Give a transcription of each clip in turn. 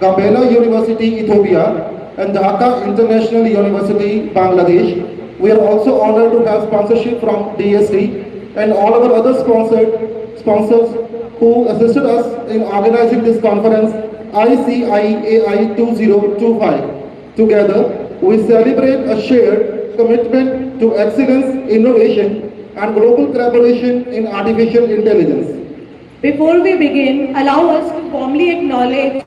Gambela University, Ethiopia, and Dhaka International University, Bangladesh. We are also honored to have sponsorship from DST and all our other sponsors who assisted us in organizing this conference, ICIAI 2025. Together, we celebrate a shared commitment to excellence, innovation, and global collaboration in artificial intelligence. Before we begin, allow us to warmly acknowledge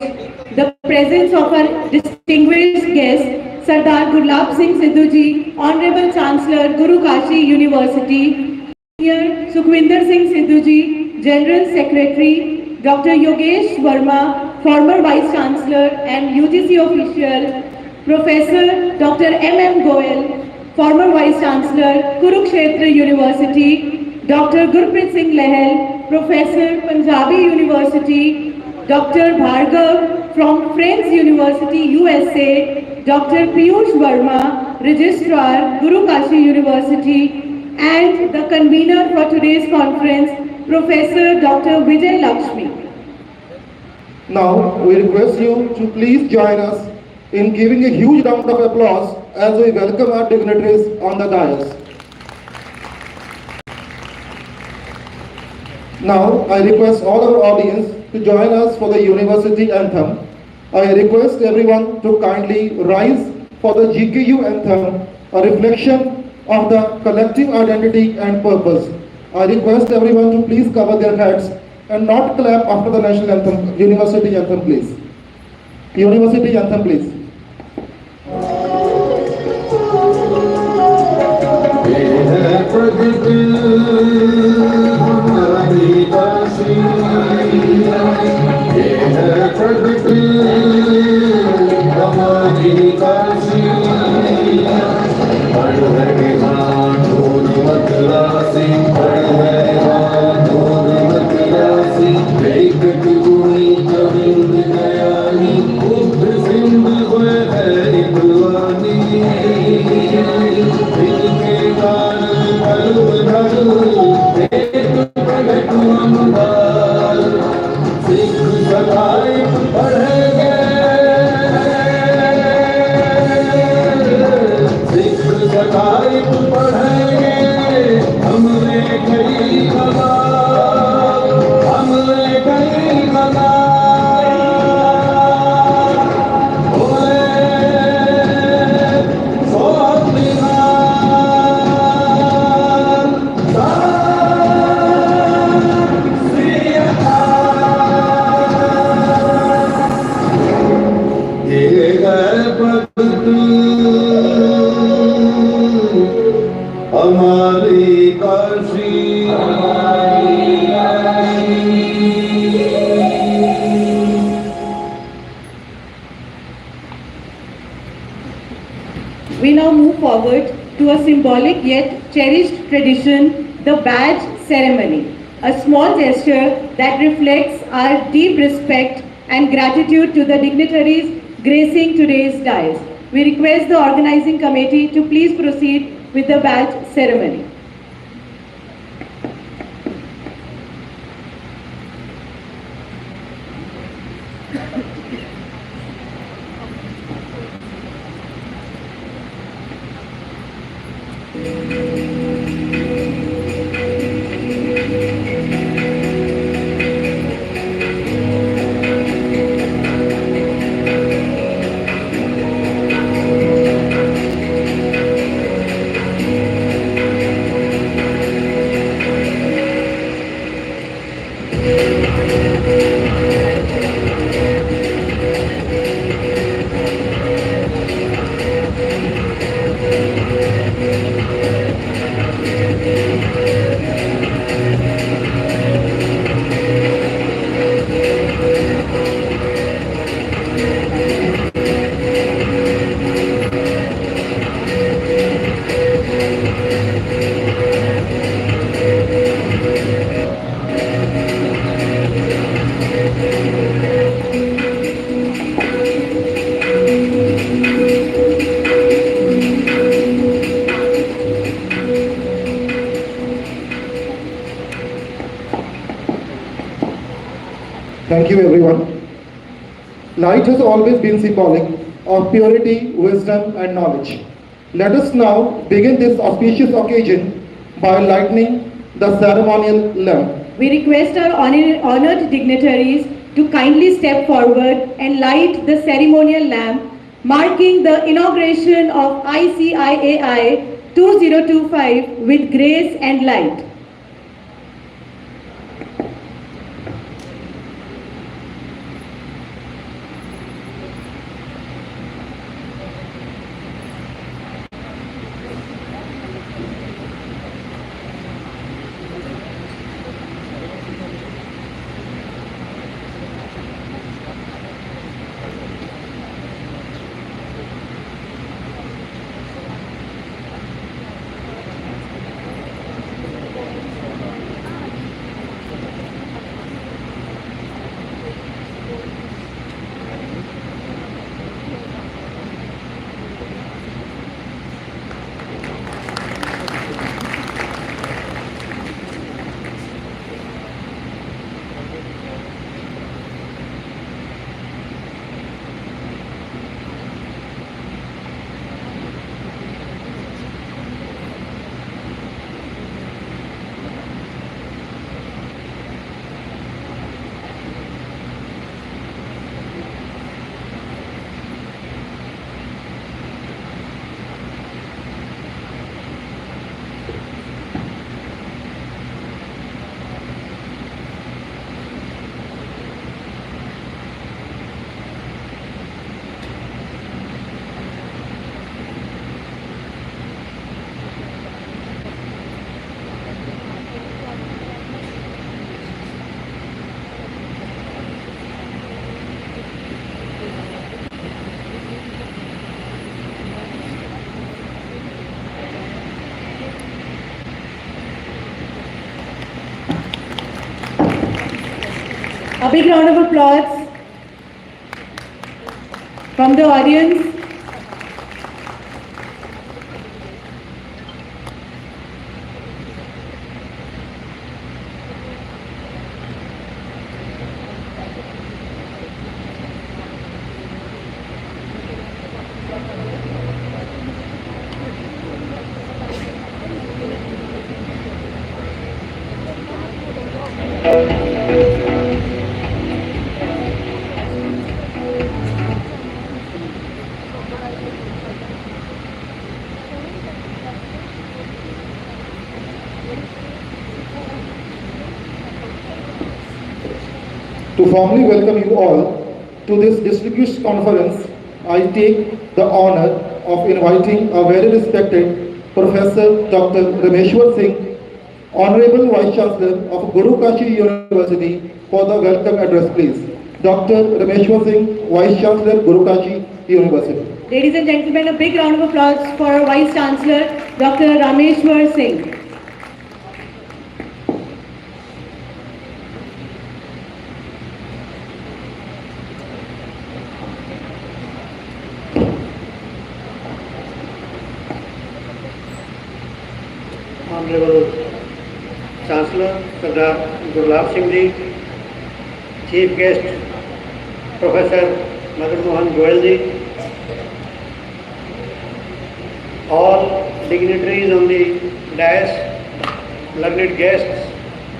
the presence of our distinguished guest, Sardar Gurlab Singh Sidhu ji, Honorable Chancellor, Guru Kashi University, Senior Sukhwinder Singh Sidhu ji, General Secretary, Dr. Yogesh Verma, former Vice Chancellor and UGC official, Professor Dr. M. Goel, former Vice Chancellor, Kurukshetra University, Dr. Gurpreet Singh Lehel, Professor, Punjabi University, Dr. Bhargav from Friends University, USA, Dr. Piyush Verma, Registrar, Guru Kashi University, and the convener for today's conference, Professor Dr. Vijay Lakshmi. Now, we request you to please join us in giving a huge round of applause as we welcome our dignitaries on the dais. Now, I request all our audience to join us for the University Anthem. I request everyone to kindly rise for the GKU Anthem, a reflection of the collective identity and purpose. I request everyone to please cover their heads and not clap after the National Anthem. University Anthem, please. University Anthem, please. We now move forward to a symbolic yet cherished tradition, the badge ceremony, a small gesture that reflects our deep respect and gratitude to the dignitaries gracing today's dais. We request the organizing committee to please proceed with the badge ceremony. Thank you, everyone. Light has always been symbolic of purity, wisdom, and knowledge. Let us now begin this auspicious occasion by lighting the ceremonial lamp. We request our honored dignitaries to kindly step forward and light the ceremonial lamp marking the inauguration of ICIAI 2025 with grace and light. A big round of applause from the audience. To formally welcome you all to this distinguished conference, I take the honor of inviting a very respected Professor Dr. Rameshwar Singh, Honorable Vice Chancellor of Guru Kashi University, for the welcome address, please. Dr. Rameshwar Singh, Vice Chancellor, Guru Kashi University. Ladies and gentlemen, a big round of applause for our Vice Chancellor, Dr. Rameshwar Singh. Honorable Chancellor Sardar Gurlab Singh Ji, Chief Guest Professor Madan Mohan Goyal Ji, all dignitaries on the dais, learned guests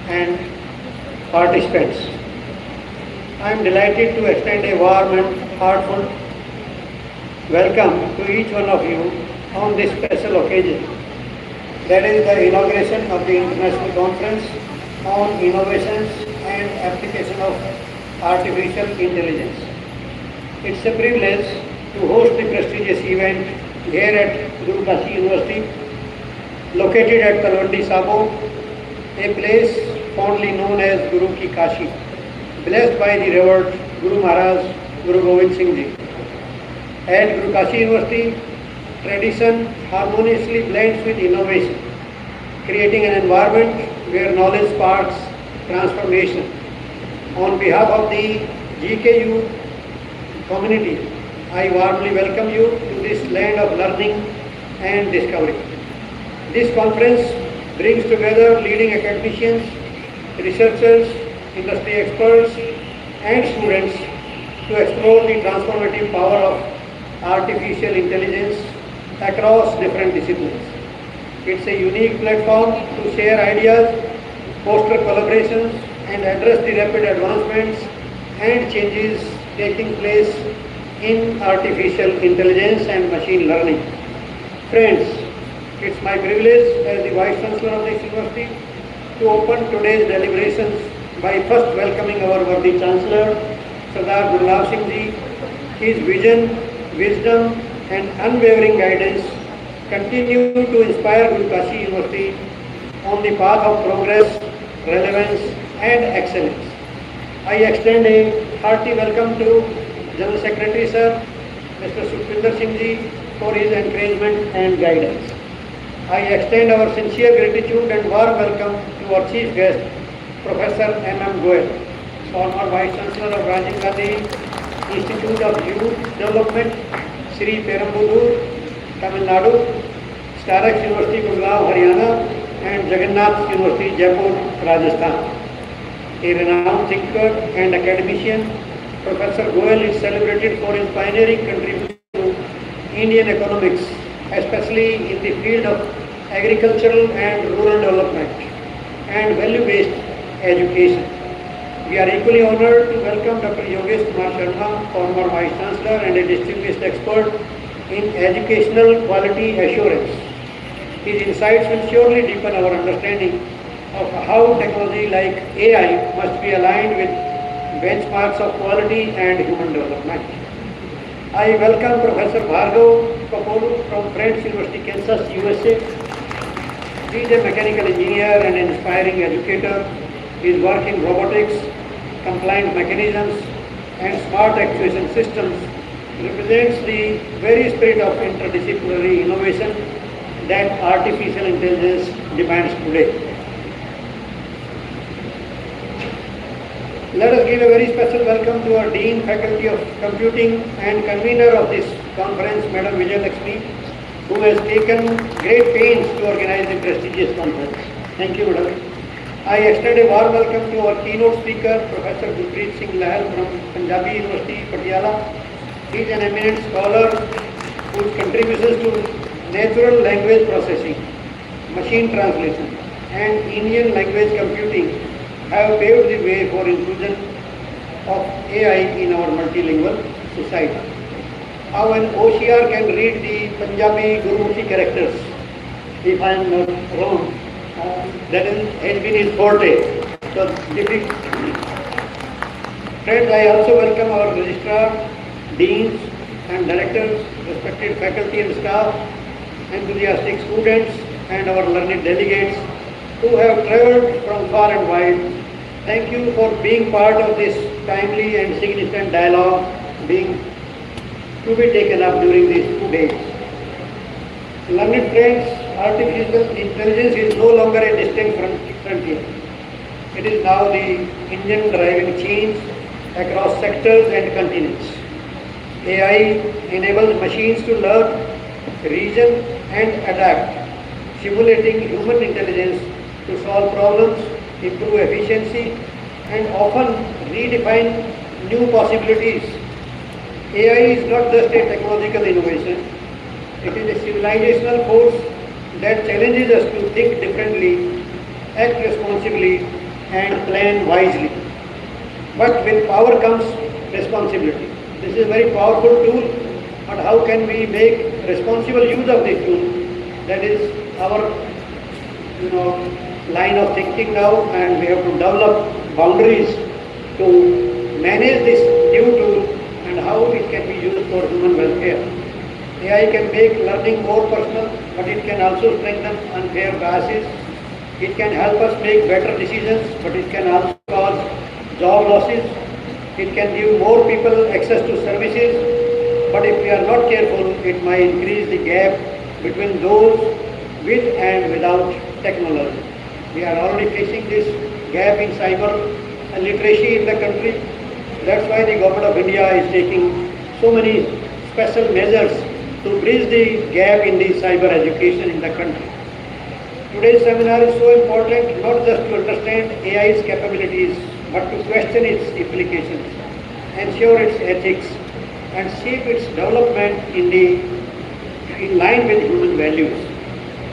and participants. I am delighted to extend a warm and heartfelt welcome to each one of you on this special occasion. That is the inauguration of the International Conference on Innovations and Application of Artificial Intelligence. It's a privilege to host the prestigious event here at Guru Kashi University, located at Talwandi Sabo, a place fondly known as Guru Ki Kashi, blessed by the revered Guru Maharaj, Guru Govind Singh Ji. At Guru Kashi University, tradition harmoniously blends with innovation, creating an environment where knowledge sparks transformation. On behalf of the GKU community, I warmly welcome you to this land of learning and discovery. This conference brings together leading academicians, researchers, industry experts, and students to explore the transformative power of artificial intelligence across different disciplines. It's a unique platform to share ideas, foster collaborations, and address the rapid advancements and changes taking place in artificial intelligence and machine learning. Friends, it's my privilege as the Vice Chancellor of this university to open today's deliberations by first welcoming our worthy Chancellor, Sardar Gurlab Singh Ji. His vision, wisdom, and unwavering guidance continue to inspire Guru Kashi University on the path of progress, relevance, and excellence. I extend a hearty welcome to General Secretary Sir, Mr. Sukhvinder Singh Ji, for his encouragement and guidance. I extend our sincere gratitude and warm welcome to our chief guest, Professor M.M. Goel, former Vice Chancellor of Rajiv Gandhi Institute of Youth Development, Sri Perambudur, Tamil Nadu, Starex University, Gurgaon, Haryana, and Jagannath University, Jaipur, Rajasthan. A renowned thinker and academician, Professor Goel is celebrated for his pioneering contribution to Indian economics, especially in the field of agricultural and rural development and value-based education. We are equally honored to welcome Dr. Yogesh Kumar Sharma, former Vice Chancellor and a distinguished expert in educational quality assurance. His insights will surely deepen our understanding of how technology like AI must be aligned with benchmarks of quality and human development. I welcome Professor Bhargav Kapolu from Friends University, Kansas, USA. He is a mechanical engineer and an inspiring educator. His work in robotics, compliant mechanisms, and smart actuation systems represents the very spirit of interdisciplinary innovation that artificial intelligence demands today. Let us give a very special welcome to our Dean, Faculty of Computing and convener of this conference, Madam Vijay Lakshmi, who has taken great pains to organize the prestigious conference. Thank you, Madam. I extend a warm welcome to our keynote speaker, Professor Gurpreet Singh Lahal from Punjabi University, Patiala. He is an eminent scholar whose contributions to natural language processing, machine translation, and Indian language computing have paved the way for inclusion of AI in our multilingual society. How an OCR can read the Punjabi Gurumukhi characters, if I am not wrong, that has been his forte. So, friends, I also welcome our registrar, deans and directors, respected faculty and staff, enthusiastic students, and our learned delegates who have travelled from far and wide. Thank you for being part of this timely and significant dialogue to be taken up during these 2 days. Learned friends, artificial intelligence is no longer a distant frontier. It is now the engine driving change across sectors and continents. AI enables machines to learn, reason, and adapt, simulating human intelligence to solve problems, improve efficiency, and often redefine new possibilities. AI is not just a technological innovation, it is a civilizational force that challenges us to think differently, act responsibly, and plan wisely. But with power comes responsibility. This is a very powerful tool, but how can we make responsible use of this tool? That is our line of thinking now, and we have to develop boundaries to manage this new tool and how it can be used for human welfare. AI can make learning more personal, but it can also strengthen unfair biases. It can help us make better decisions, but it can also cause job losses. It can give more people access to services, but if we are not careful, it might increase the gap between those with and without technology. We are already facing this gap in cyber literacy in the country. That's why the government of India is taking so many special measures to bridge the gap in the cyber education in the country. Today's seminar is so important not just to understand AI's capabilities, but to question its implications. ensure its ethics, and shape its development in line with human values.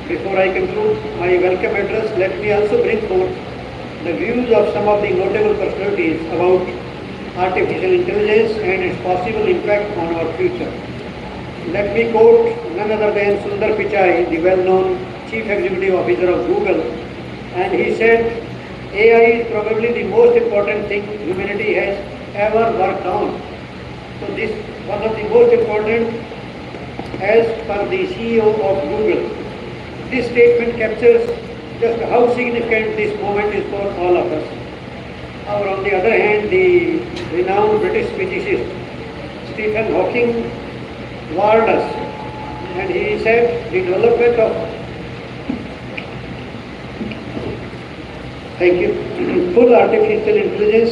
Before I conclude my welcome address, let me also bring forth the views of some of the notable personalities about artificial intelligence and its possible impact on our future. Let me quote none other than Sundar Pichai, the well-known Chief Executive Officer of Google, and he said, AI is probably the most important thing humanity has ever worked on. So this one of the most important as per the CEO of Google. This statement captures just how significant this moment is for all of us. Or on the other hand, the renowned British physicist Stephen Hawking warned us, and he said the development of full artificial intelligence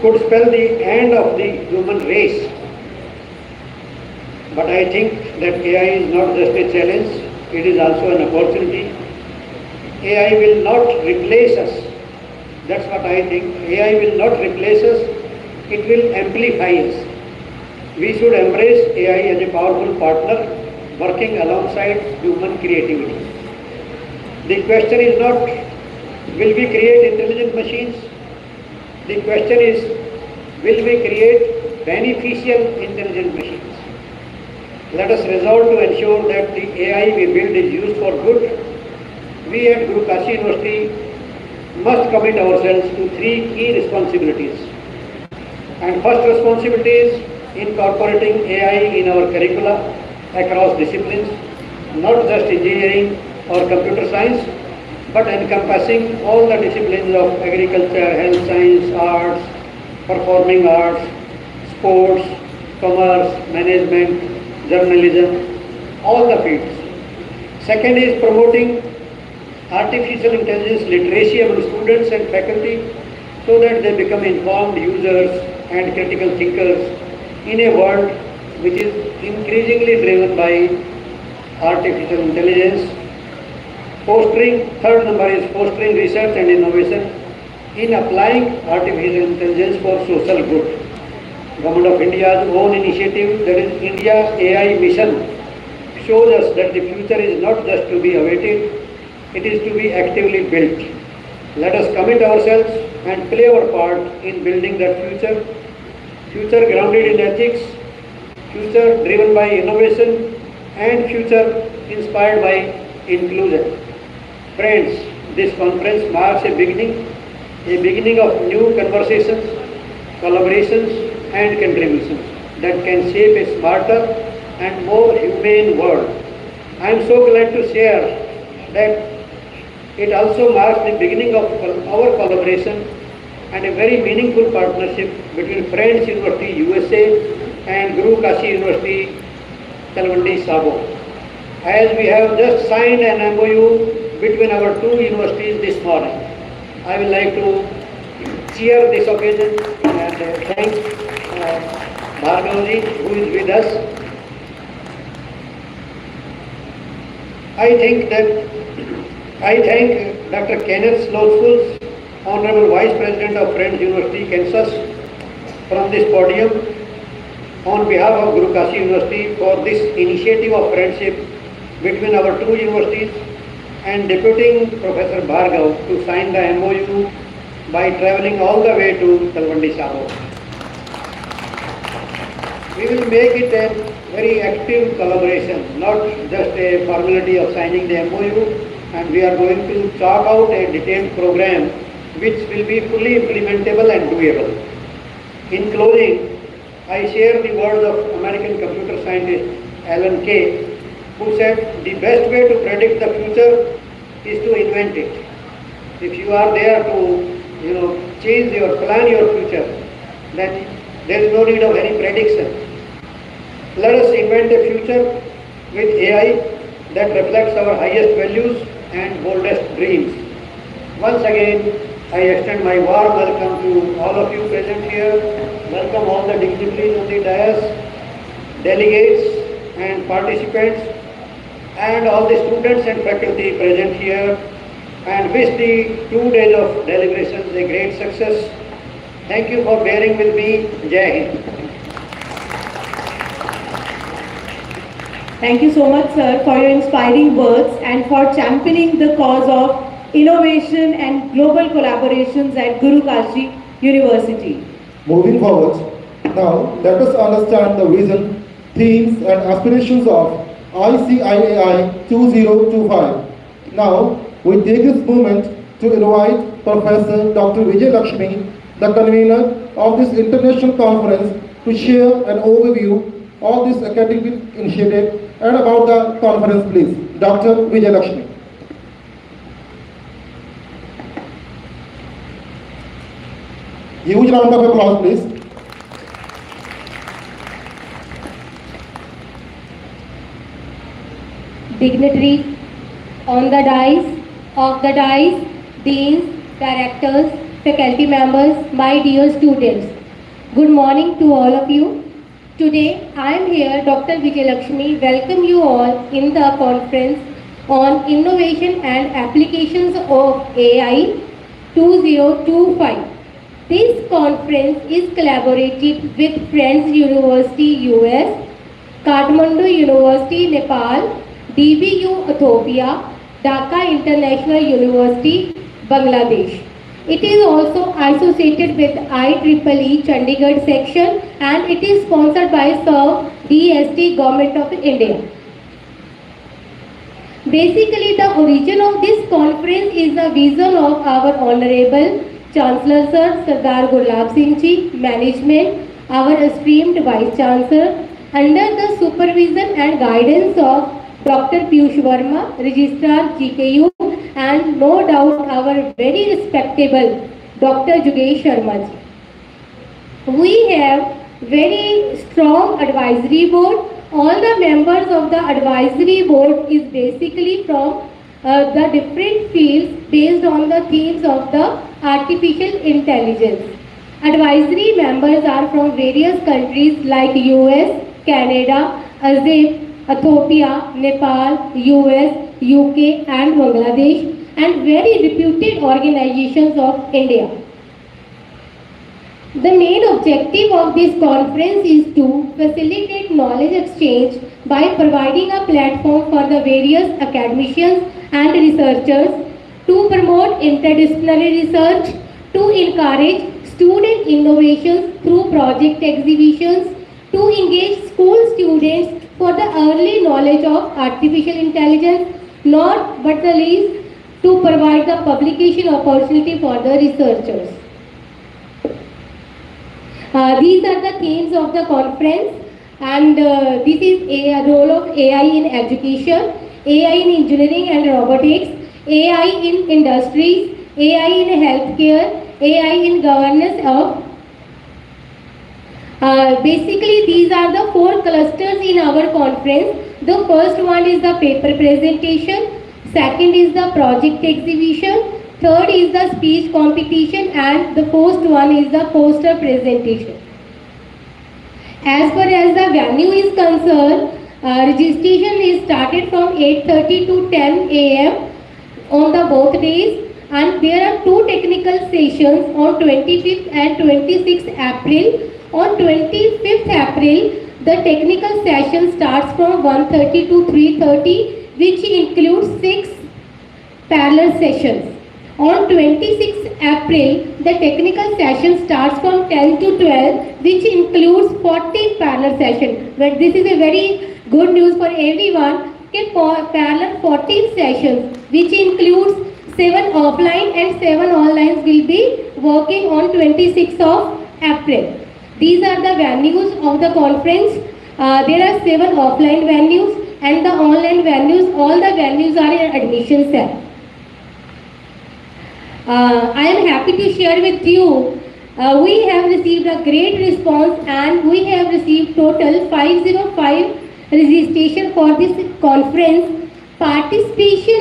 could spell the end of the human race. But I think that AI is not just a challenge, it is also an opportunity. AI will not replace us. That's what I think. AI will not replace us, it will amplify us. We should embrace AI as a powerful partner working alongside human creativity. The question is not, will we create intelligent machines? The question is, will we create beneficial intelligent machines? Let us resolve to ensure that the AI we build is used for good. We at Guru Kashi University must commit ourselves to three key responsibilities. And first responsibility is incorporating AI in our curricula across disciplines, not just engineering or computer science, but encompassing all the disciplines of agriculture, health science, arts, performing arts, sports, commerce, management, journalism, all the fields. Second is promoting artificial intelligence literacy among students and faculty so that they become informed users and critical thinkers in a world which is increasingly driven by artificial intelligence. Third number is fostering research and innovation in applying artificial intelligence for social good. Government of India's own initiative, that is India AI Mission, shows us that the future is not just to be awaited, it is to be actively built. Let us commit ourselves and play our part in building that future. Future grounded in ethics, future driven by innovation, and future inspired by inclusion. Friends, this conference marks a beginning of new conversations, collaborations, and contributions that can shape a smarter and more humane world. I am so glad to share that it also marks the beginning of our collaboration and a very meaningful partnership between Friends University USA and Guru Kashi University Talwandi Sabo. As we have just signed an MOU between our two universities this morning, I would like to cheer this occasion and thank Bhargavji who is with us. I thank Dr. Kenneth Slothfuls, Honorable Vice President of Friends University, Kansas, from this podium on behalf of Guru Kashi University for this initiative of friendship between our two universities, and deputing Professor Bhargav to sign the MOU by travelling all the way to Talwandi Sabo. We will make it a very active collaboration, not just a formality of signing the MOU, and we are going to chalk out a detailed program which will be fully implementable and doable. In closing, I share the words of American computer scientist Alan Kay, who said the best way to predict the future is to invent it. If you are there to plan your future, then there is no need of any prediction. Let us invent a future with AI that reflects our highest values and boldest dreams. Once again, I extend my warm welcome to all of you present here. Welcome all the dignitaries on the dais, delegates and participants, and all the students and faculty present here, and wish the 2 days of deliberations a great success. Thank you for bearing with me. Jai Hind. Thank you so much, sir, for your inspiring words and for championing the cause of innovation and global collaborations at Guru Kashi University. Moving forward, now let us understand the vision, themes and aspirations of ICIAI 2025. Now, we take this moment to invite Professor Dr. Vijay Lakshmi, the convener of this international conference, to share an overview of this academic initiative and about the conference, please. Dr. Vijay Lakshmi. Huge round of applause, please. Dignitaries on the dais, deans, directors, faculty members, my dear students. Good morning to all of you. Today I am here, Dr. Vijay Lakshmi, welcome you all in the conference on innovation and applications of AI 2025. This conference is collaborated with Friends University US, Kathmandu University Nepal, DBU Ethiopia, Dhaka International University, Bangladesh. It is also associated with IEEE Chandigarh section and it is sponsored by SERV DST Government of India. Basically, the origin of this conference is the vision of our Honorable Chancellor Sir Sardar Gulab Singh Ji, Management, our esteemed Vice Chancellor, under the supervision and guidance of Dr. Piyush Verma, Registrar GKU, and no doubt our very respectable Dr. Jugesh Sharma ji. We have very strong advisory board. All the members of the advisory board is basically from the different fields based on the themes of the artificial intelligence. Advisory members are from various countries like US, Canada, Egypt, Ethiopia, Nepal, US, UK and Bangladesh, and very reputed organizations of India. The main objective of this conference is to facilitate knowledge exchange by providing a platform for the various academicians and researchers to promote interdisciplinary research, to encourage student innovations through project exhibitions, to engage school students for the early knowledge of artificial intelligence, not but the least to provide the publication opportunity for the researchers. These are the themes of the conference, and this is a role of AI in education, AI in engineering and robotics, AI in industries, AI in healthcare, AI in governance of basically, these are the 4 clusters in our conference. The first one is the paper presentation, second is the project exhibition, third is the speech competition, and the fourth one is the poster presentation. As far as the venue is concerned, registration is started from 8:30 to 10 a.m. on the both days, and there are 2 technical sessions on 25th and 26th April. On 25th April, the technical session starts from 1:30 to 3:30, which includes 6 parallel sessions. On 26th April, the technical session starts from 10 to 12, which includes 14 parallel sessions. But this is a very good news for everyone. Parallel 14 sessions, which includes 7 offline and 7 online, will be working on 26th of April. These are the venues of the conference. There are 7 offline venues and the online venues. All the venues are in admission cell. I am happy to share with you, we have received a great response and we have received total 505 registration for this conference. Participation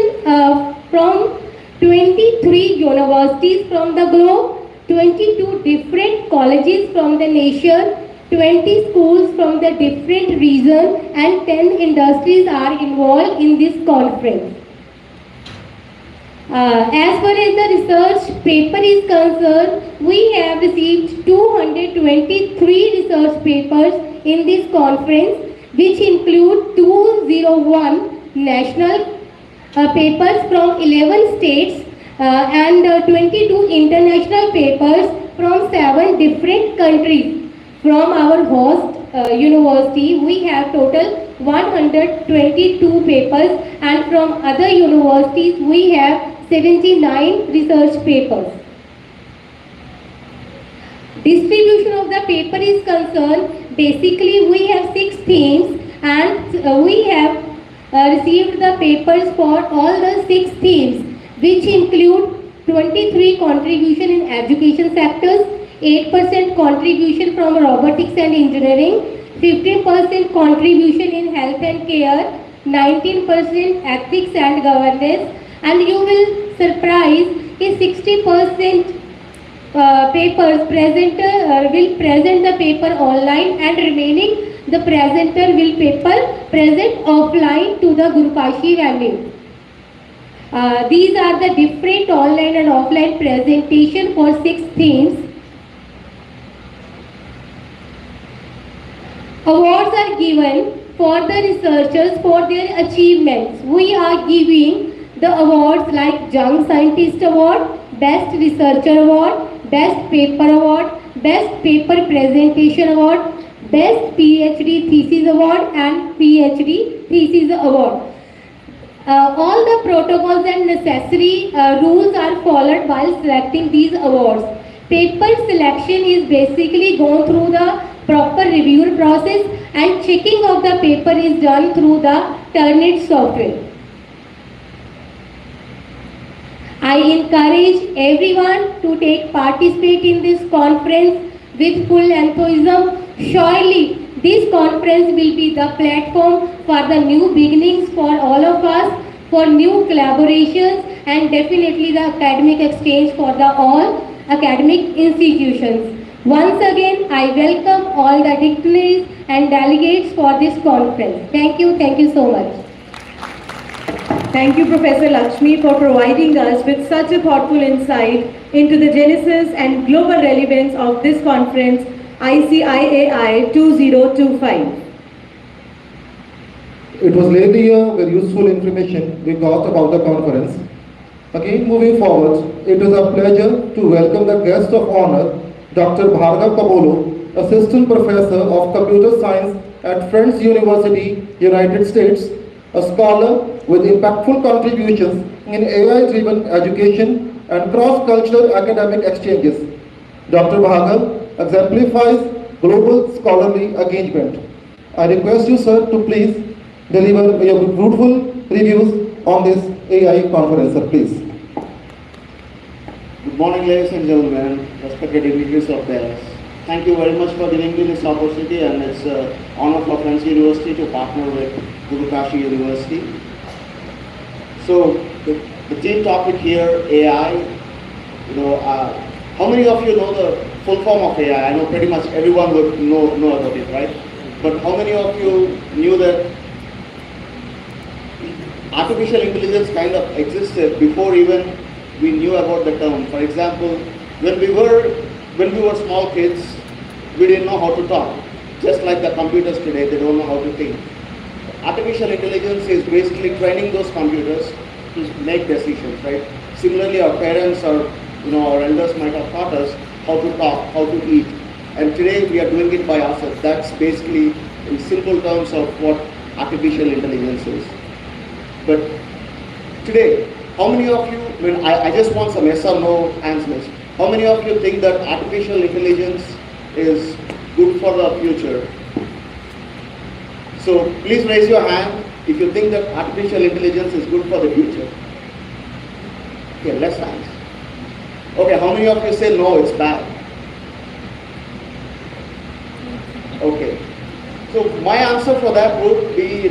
from 23 universities from the globe, 22 different colleges from the nation, 20 schools from the different regions, and 10 industries are involved in this conference. As far as the research paper is concerned, we have received 223 research papers in this conference, which include 201 national papers from 11 states and 22 international papers from 7 different countries. From our host university, we have total 122 papers, and from other universities, we have 79 research papers. Distribution of the paper is concerned, basically we have 6 themes, and we have received the papers for all the 6 themes, which include 23 contribution in education sectors, 8% contribution from robotics and engineering, 15% contribution in health and care, 19% ethics and governance, and you will surprise is 60% papers presenter will present the paper online, and remaining the presenter will present offline to the Gurukashi venue. These are the different online and offline presentation for 6 themes. Awards are given for the researchers for their achievements. We are giving the awards like Young Scientist Award, Best Researcher Award, Best Paper Award, Best Paper Presentation Award, Best PhD Thesis Award, and PhD Thesis Award. All the protocols and necessary rules are followed while selecting these awards. Paper selection is basically gone through the proper review process, and checking of the paper is done through the Turnitin software. I encourage everyone to participate in this conference with full enthusiasm. Surely this conference will be the platform for the new beginnings for all of us, for new collaborations, and definitely the academic exchange for the all academic institutions. Once again, I welcome all the dignitaries and delegates for this conference. Thank you so much. Thank you, Professor Lakshmi, for providing us with such a thoughtful insight into the genesis and global relevance of this conference, ICIAI 2025. It was really a very useful information we got about the conference. Again, moving forward, it is a pleasure to welcome the guest of honor, Dr. Bhargav Kabolo, Assistant Professor of Computer Science at Friends University, United States, a scholar with impactful contributions in AI-driven education and cross-cultural academic exchanges. Dr. Bhargav exemplifies global scholarly engagement. I request you, sir, to please deliver your fruitful reviews on this AI conference, sir, please. Good morning, ladies and gentlemen, respected dignitaries of theirs. Thank you very much for giving me this opportunity, and it's an honor for Friends University to partner with Gurukashi University. So, the theme topic here, AI, how many of you know the full form of AI? I know pretty much everyone would know about it, right? But how many of you knew that artificial intelligence kind of existed before even we knew about the term? For example, when we were small kids, we didn't know how to talk. Just like the computers today, they don't know how to think. Artificial intelligence is basically training those computers to make decisions, right? Similarly, our parents or our elders might have taught us how to talk, how to eat, and today we are doing it by ourselves. That's basically, in simple terms, of what artificial intelligence is. But today, how many of you, I just want some yes or no answers. How many of you think that artificial intelligence is good for the future? So please raise your hand if you think that artificial intelligence is good for the future. Okay, less hands. Okay, how many of you say no, it's bad? Okay. So my answer for that would be,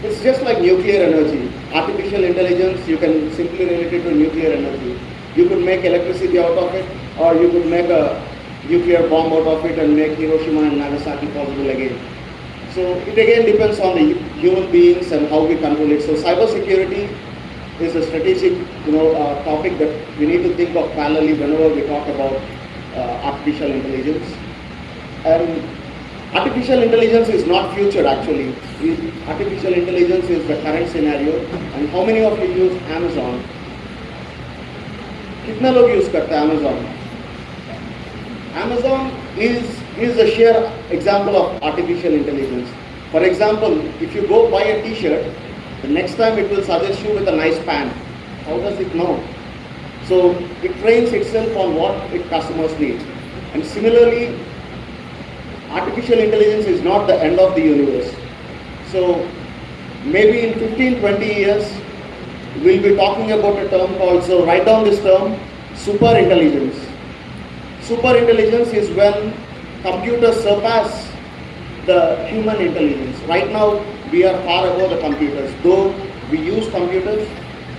it's just like nuclear energy. Artificial intelligence, you can simply relate it to nuclear energy. You could make electricity out of it, or you could make a nuclear bomb out of it and make Hiroshima and Nagasaki possible again. So it again depends on the human beings and how we control it. So cybersecurity is a strategic, topic that we need to think of parallelly whenever we talk about artificial intelligence. And artificial intelligence is not future actually. Artificial intelligence is the current scenario. And how many of you use Amazon? कितना लोग use करते हैं Amazon? Amazon is a sheer example of artificial intelligence. For example, if you go buy a t-shirt, the next time it will suggest you with a nice pant. How does it know? So it trains itself on what its customers need. And similarly, artificial intelligence is not the end of the universe. So maybe in 15-20 years, we'll be talking about a term called, so write down this term, super intelligence. Super intelligence is when computers surpass the human intelligence. Right now, we are far above the computers. Though we use computers,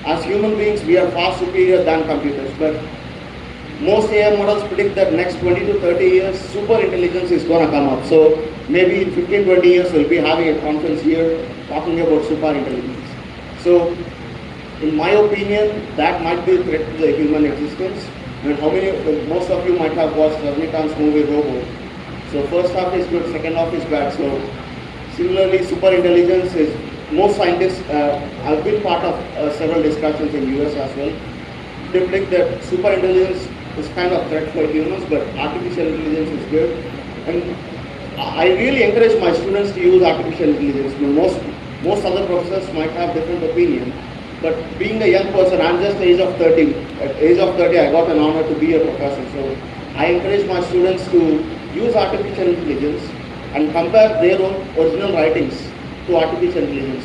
as human beings, we are far superior than computers. But most AI models predict that next 20 to 30 years, super intelligence is going to come up. So maybe in 15-20 years, we'll be having a conference here talking about super intelligence. So in my opinion, that might be a threat to the human existence. And most of you might have watched Rajnikant's movie Robo. So first half is good, second half is bad. So similarly, super intelligence is, most scientists, I've been part of several discussions in US as well. They predict that super intelligence is kind of threat for humans, but artificial intelligence is good. And I really encourage my students to use artificial intelligence. Most other professors might have different opinion, but being a young person, I'm just the age of 30. At age of 30, I got an honor to be a professor. So I encourage my students to use artificial intelligence and compare their own original writings to artificial intelligence.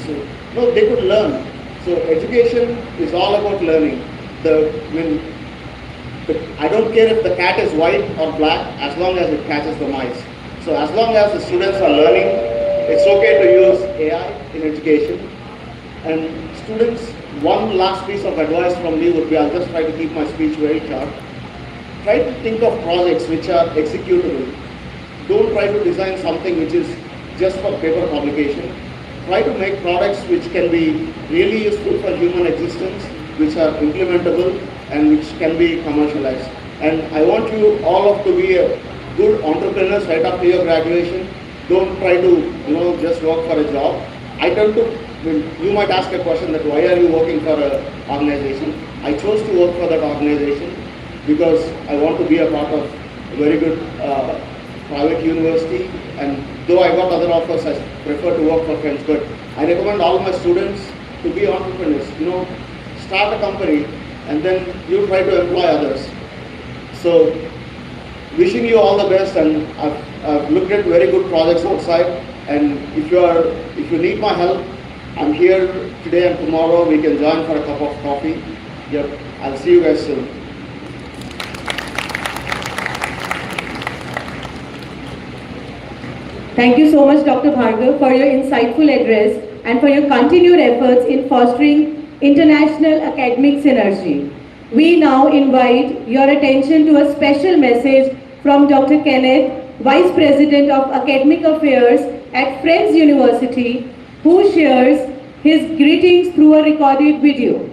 So they could learn. So education is all about learning. I don't care if the cat is white or black, as long as it catches the mice. So as long as the students are learning, it's okay to use AI in education. And students, one last piece of advice from me would be, I'll just try to keep my speech very short. Try to think of projects which are executable. Don't try to design something which is just for paper publication. Try to make products which can be really useful for human existence, which are implementable and which can be commercialized. And I want you all to be a good entrepreneurs right after your graduation. Don't try to just work for a job. You might ask a question that why are you working for an organization? I chose to work for that organization because I want to be a part of a very good private university, and though I got other offers, I prefer to work for friends. But I recommend all my students to be entrepreneurs. Start a company and then you try to employ others. So wishing you all the best, and I've looked at very good projects outside, and if you need my help, I'm here today and tomorrow. We can join for a cup of coffee. Yep, I'll see you guys soon. Thank you so much, Dr. Bhargav, for your insightful address and for your continued efforts in fostering international academic synergy. We now invite your attention to a special message from Dr. Kenneth, Vice President of Academic Affairs at Friends University, who shares his greetings through a recorded video.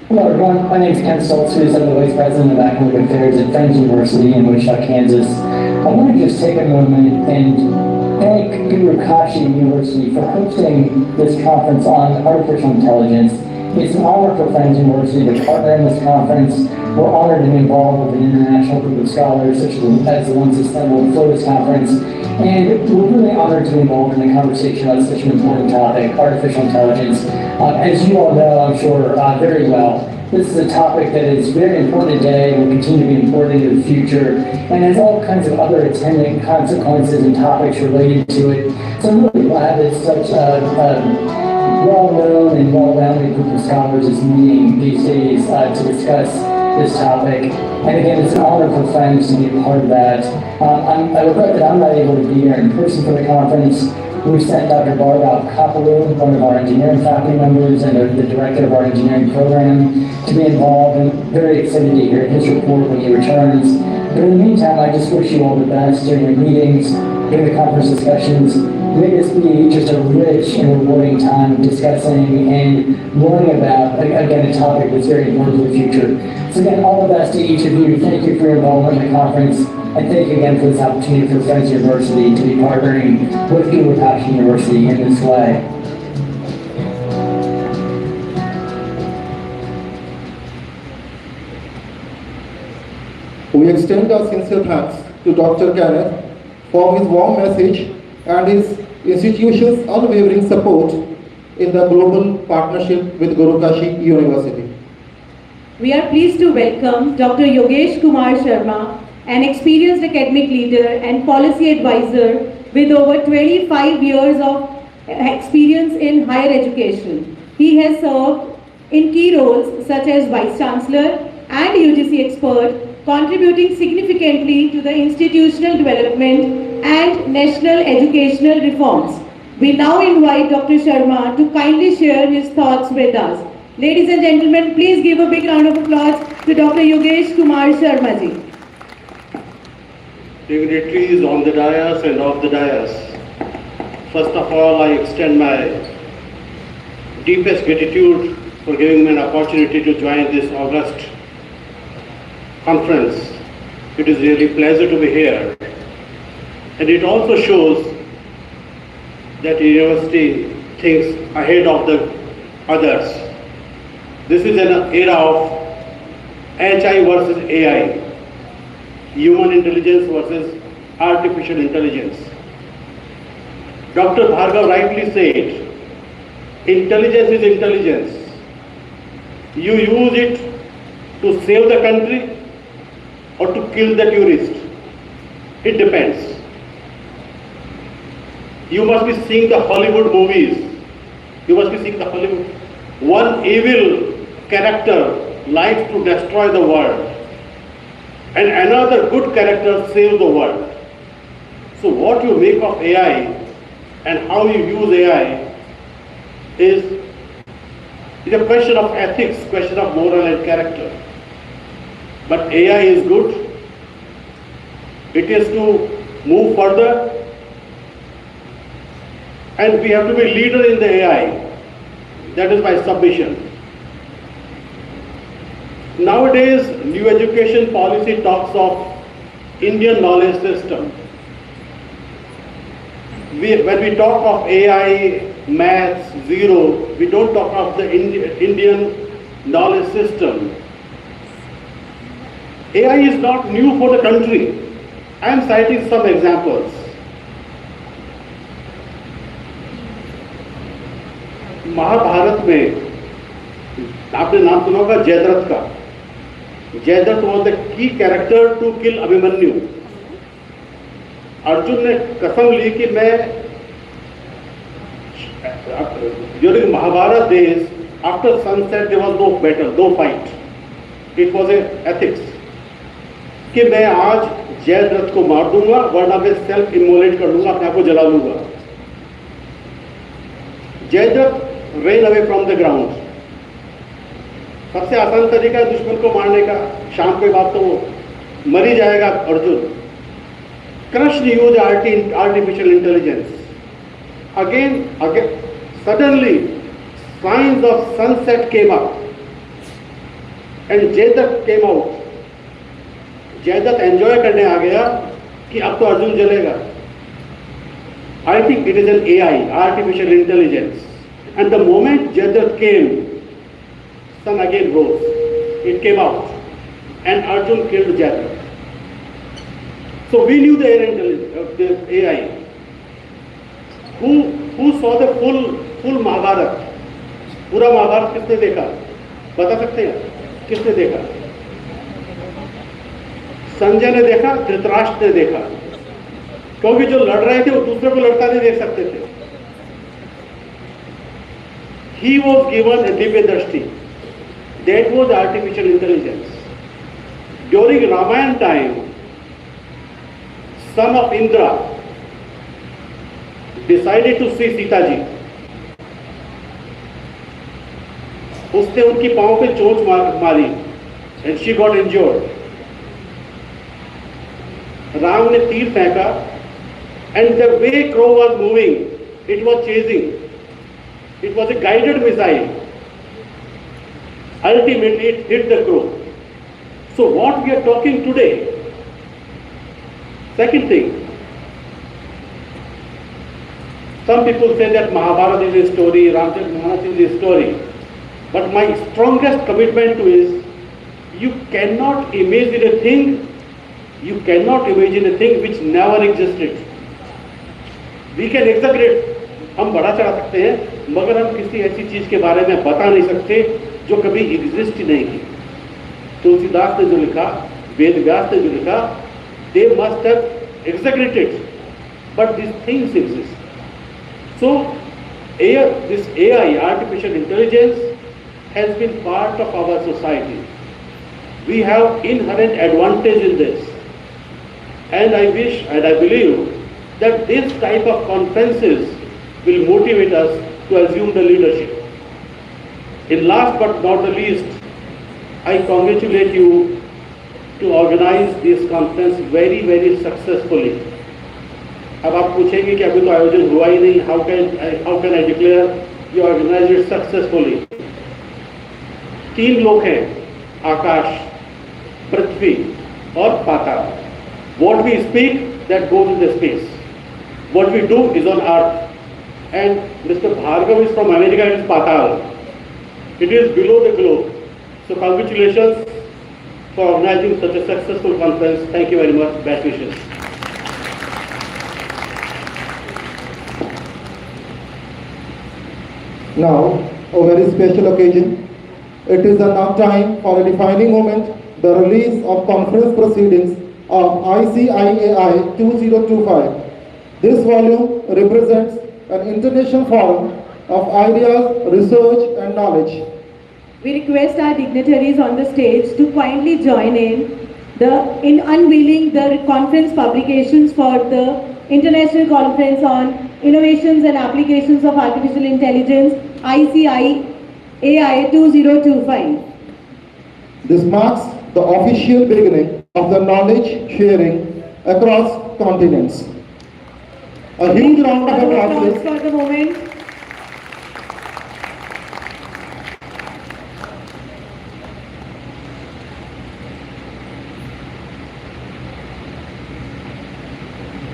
Hello everyone, my name is Ken Stoltzfus. I'm the Vice President of Academic Affairs at Friends University in Wichita, Kansas. I want to just take a moment and thank Guru Kashi University for hosting this conference on artificial intelligence. It's an honor for Friends University to partner in this conference. We're honored to be involved with an international group of scholars such as the ones that will flow this conference. And we're really honored to be involved in the conversation on such an important topic, artificial intelligence. As you all know, I'm sure, very well, this is a topic that is very important today and will continue to be important into the future, and has all kinds of other attendant consequences and topics related to it. So I'm really glad that such a well-known and well-rounded group of scholars is meeting these days to discuss this topic. And again, it's an honor for Friends to be a part of that. I regret that I'm not able to be here in person for the conference. We sent Dr. Bhargav Kapalu, one of our engineering faculty members and the director of our engineering program, to be involved, and very excited to hear his report when he returns. But in the meantime, I just wish you all the best during your meetings, during the conference discussions. made this be just a rich and rewarding time discussing and learning about, again, a topic that's very important to the future. So again, all the best to each of you. Thank you for your involvement in the conference. And thank you again for this opportunity for Friends University to be partnering with Inauguration University in this way. We extend our sincere thanks to Dr. Kenneth for his warm message and his institution's unwavering support in the global partnership with Guru Kashi University. We are pleased to welcome Dr. Yogesh Kumar Sharma, an experienced academic leader and policy advisor with over 25 years of experience in higher education. He has served in key roles such as Vice Chancellor and UGC expert, contributing significantly to the institutional development and national educational reforms. We now invite Dr. Sharma to kindly share his thoughts with us. Ladies and gentlemen, please give a big round of applause to Dr. Yogesh Kumar Sharma ji. Dignitaries on the dais and off the dais. First of all, I extend my deepest gratitude for giving me an opportunity to join this august conference. It is really a pleasure to be here. And it also shows that the university thinks ahead of the others. This is an era of HI versus AI, human intelligence versus artificial intelligence. Dr. Bhargav rightly said, intelligence is intelligence. You use it to save the country or to kill the tourist. It depends. You must be seeing the Hollywood movies. You must be seeing the Hollywood. One evil character likes to destroy the world, and another good character saves the world. So what you make of AI and how you use AI is a question of ethics, question of moral and character. But AI is good. It is to move further, and we have to be leader in the AI. That is my submission. Nowadays, new education policy talks of Indian knowledge system. When we talk of AI, maths, zero, we don't talk of the Indian knowledge system. AI is not new for the country. I am citing some examples. Mahabharat में आपने नाम सुना होगा जयद्रथ का. Jayadratha was the key character to kill Abhimanyu. Arjun ने कसम ली कि मैं during Mahabharata days, after sunset there was no battle, no fight. It was an ethics कि मैं आज जयद्रथ को मार दूंगा वरना मैं सेल्फ इमोलेट कर लूंगा, अपने आप को जला लूंगा. Jayadratha ran away from the ground. सबसे आसान तरीका है दुश्मन को मारने का. शाम के बाद तो वो मर ही जाएगा Arjun. Krishna used artificial intelligence. Again, suddenly signs of sunset came up and Jayadratha came out. Jayadratha enjoy करने आ गया कि अब तो अर्जुन जलेगा. I think it is an AI, artificial intelligence. And the moment Jayadratha came, sun again rose. It came out and Arjun killed Jayadratha. So we knew the AI. Who saw the full Mahabharata? पूरा महाभारत किसने देखा? बता सकते हैं किसने देखा? संजय ने देखा, धृतराष्ट्र ने देखा. क्योंकि जो लड़ रहे थे वो दूसरे को लड़ता नहीं देख सकते थे. He was given a Divya Drashti. That was artificial intelligence. During Ramayana time, son of Indra decided to see Sita ji. उसने उनकी पांव पे चोट मारी and she got injured. Ram ने तीर फेंका And the way crow was moving, it was chasing. It was a guided missile. Ultimately, it hit the crow. So what we are talking today, second thing, some people say that Mahabharata is a story, Ramayana is a story. But my strongest commitment to is, you cannot imagine a thing which never existed. We can exaggerate, हम बड़ा चढ़ा सकते हैं, मगर हम किसी ऐसी चीज के बारे में बता नहीं सकते जो कभी एग्जिस्ट ही नहीं की. तुलसीदास ने जो लिखा, वेद व्यास ने जो लिखा, they must have exaggerated, but these things exist. So, this AI, artificial intelligence, has been part of our society. We have inherent advantage in this. And I wish and I believe that this type of conferences will motivate us to assume the leadership. In last but not the least, I congratulate you to organize this conference very, very successfully. अब आप पूछेंगे कि अभी तो आयोजन हुआ ही नहीं, how can I declare you organize it successfully? 3 लोक हैं, आकाश, पृथ्वी और पाताल. What we speak, that goes in the space. What we do is on earth. And Mr. Bhargav is from America, it is patal. It is below the globe. So congratulations for organizing such a successful conference. Thank you very much. Best wishes. Now, a very special occasion. It is now time for a defining moment, the release of conference proceedings of ICIAI 2025. This volume represents an international forum of ideas, research and knowledge. We request our dignitaries on the stage to kindly join in unveiling the conference publications for the International Conference on Innovations and Applications of Artificial Intelligence, ICIAI 2025. This marks the official beginning of the knowledge sharing across continents. A huge round of applause for the moment.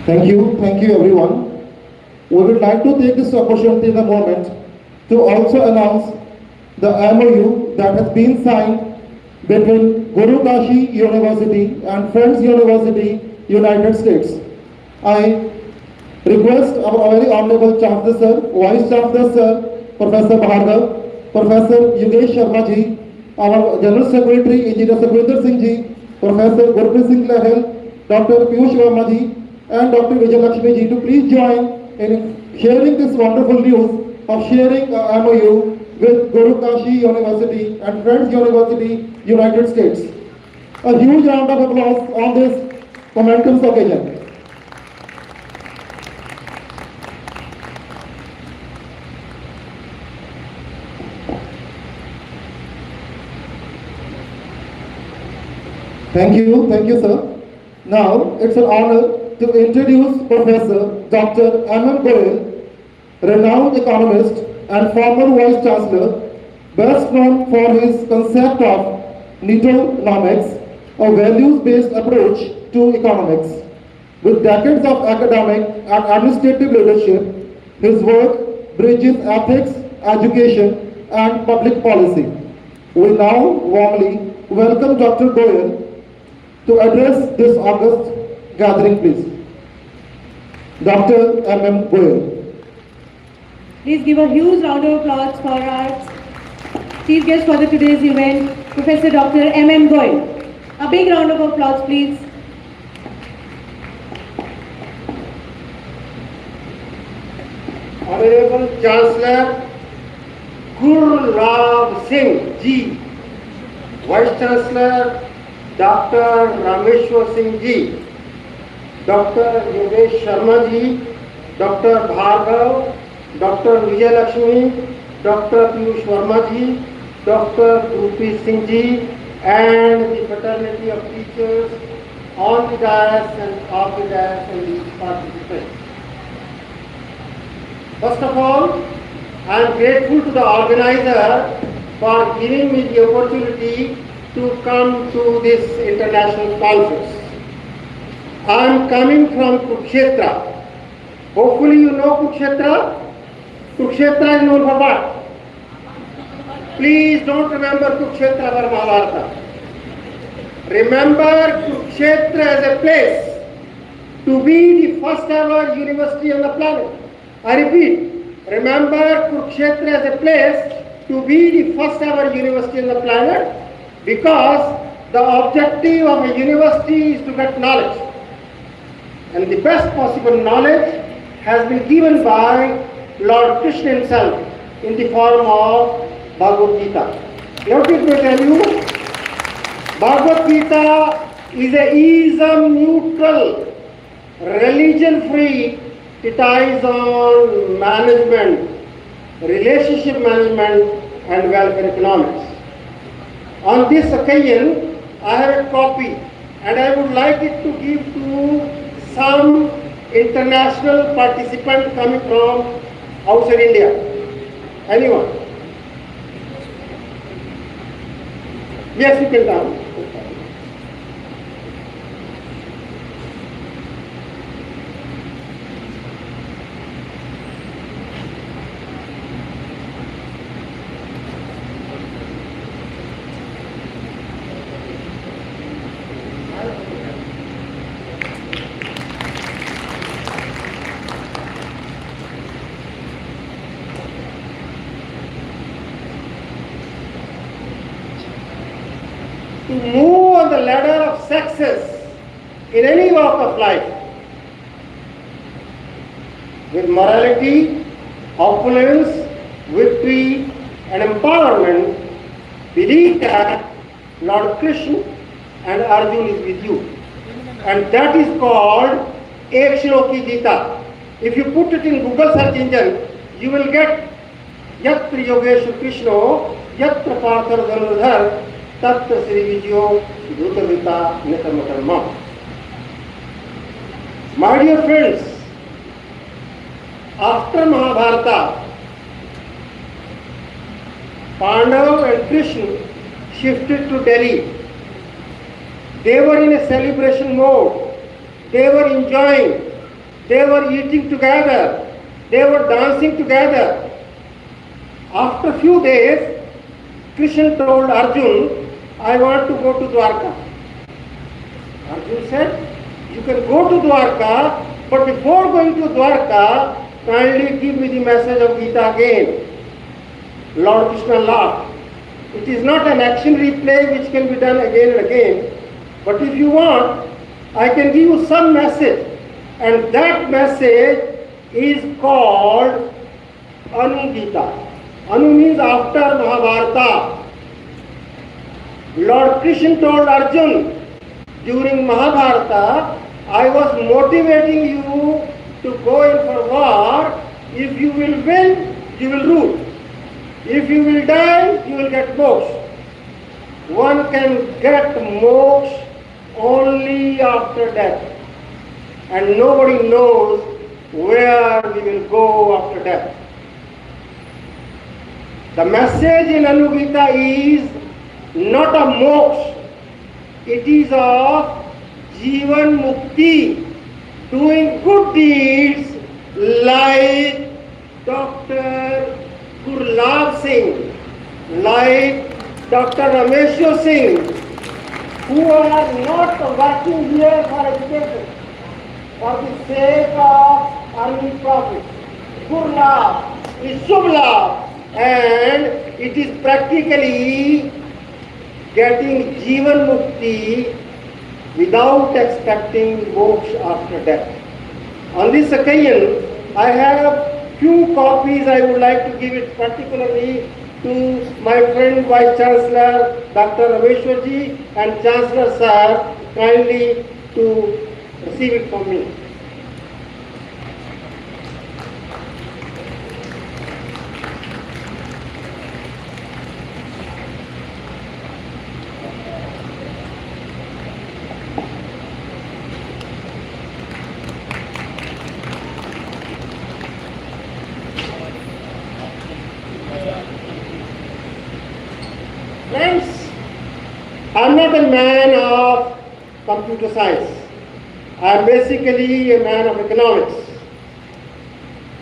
Thank you everyone. We would like to take this opportunity in a moment to also announce the MOU that has been signed between Guru Kashi University and Friends University, United States. I request our very honorable Chancellor Sir, Vice Chancellor Sir, Professor Bhargav, Professor Yogesh Sharma Ji, our General Secretary Engineer Sukhwinder Singh Ji, Professor Gurpreet Singh Lahel, Dr. Piyush Verma Ji, and Dr. Vijay Lakshmi Ji to please join in sharing this wonderful news of sharing a MOU with Guru Kashi University and Friends University, United States. A huge round of applause on this momentous occasion. Thank you sir. Now it's an honor to introduce Professor Dr. M.M. Goyal, renowned economist and former Vice Chancellor, best known for his concept of netonomics, a values-based approach to economics. With decades of academic and administrative leadership, his work bridges ethics, education, and public policy. We now warmly welcome Dr. Goyal to address this august gathering, please. Dr. M.M. Goyal. Please give a huge round of applause for our chief guest for today's event, Professor Dr. M.M. Goyal. A big round of applause, please. Honorable Chancellor Gurlab Singh Ji, Vice Chancellor Dr. Rameshwar Singh Ji, Dr. Yogesh Sharma Ji, Dr. Bhargav, Dr. Vijay Lakshmi, Dr. Piyush Verma Ji, Dr. Gurpreet Singh Ji, and the fraternity of teachers on the dais and off the dais and the participants. First of all, I am grateful to the organizer for giving me the opportunity to come to this international conference. I am coming from Kurukshetra. Hopefully you know Kurukshetra. Kurukshetra is known for what? Please don't remember Kurukshetra for Mahabharata. Remember Kurukshetra as a place to be the first ever university on the planet. I repeat, remember Kurukshetra as a place to be the first ever university on the planet, because the objective of a university is to get knowledge. And the best possible knowledge has been given by Lord Krishna himself in the form of Bhagavad Gita. Let me tell you, Bhagavad Gita is a ism neutral, religion-free treatise on management, relationship management and welfare economics. On this occasion, I have a copy and I would like it to give to some international participant coming from outside India. Anyone? Yes, you can come. To move on the ladder of success in any walk of life with morality, opulence, victory and empowerment, believe that Lord Krishna and Arjun is with you. And that is called Ek Shloki Gita. If you put it in Google search engine, you will get Yatra Yogeshu Krishna, Yatra Parthar Dhanurdhar, Tattva Sri Vijyo Dhutavita Nitamakarma. My dear friends, after Mahabharata, Pandav and Krishna shifted to Delhi. They were in a celebration mode. They were enjoying. They were eating together. They were dancing together. After a few days, Krishna told Arjun, I want to go to Dwarka. Arjun said, you can go to Dwarka, but before going to Dwarka, kindly give me the message of Gita again. Lord Krishna laughed. It is not an action replay which can be done again and again, but if you want, I can give you some message, and that message is called Anu Gita. Anu means after Mahabharata. Lord Krishna told Arjun, during Mahabharata, I was motivating you to go in for war. If you will win, you will rule. If you will die, you will get moksha. One can get moksha only after death. And nobody knows where we will go after death. The message in Anu Gita is not a moksha, it is of Jivan Mukti, doing good deeds like Dr. Gurlab Singh, like Dr. Rameshwar Singh, who are not working here for education, for the sake of earning profit. Gurlab is Shubhlab, and it is practically getting Jivan Mukti without expecting moksha after death. On this occasion, I have few copies. I would like to give it particularly to my friend Vice Chancellor Dr. Rameshwar ji and Chancellor Sir, kindly to receive it from me. not a man of computer science. I am basically a man of economics.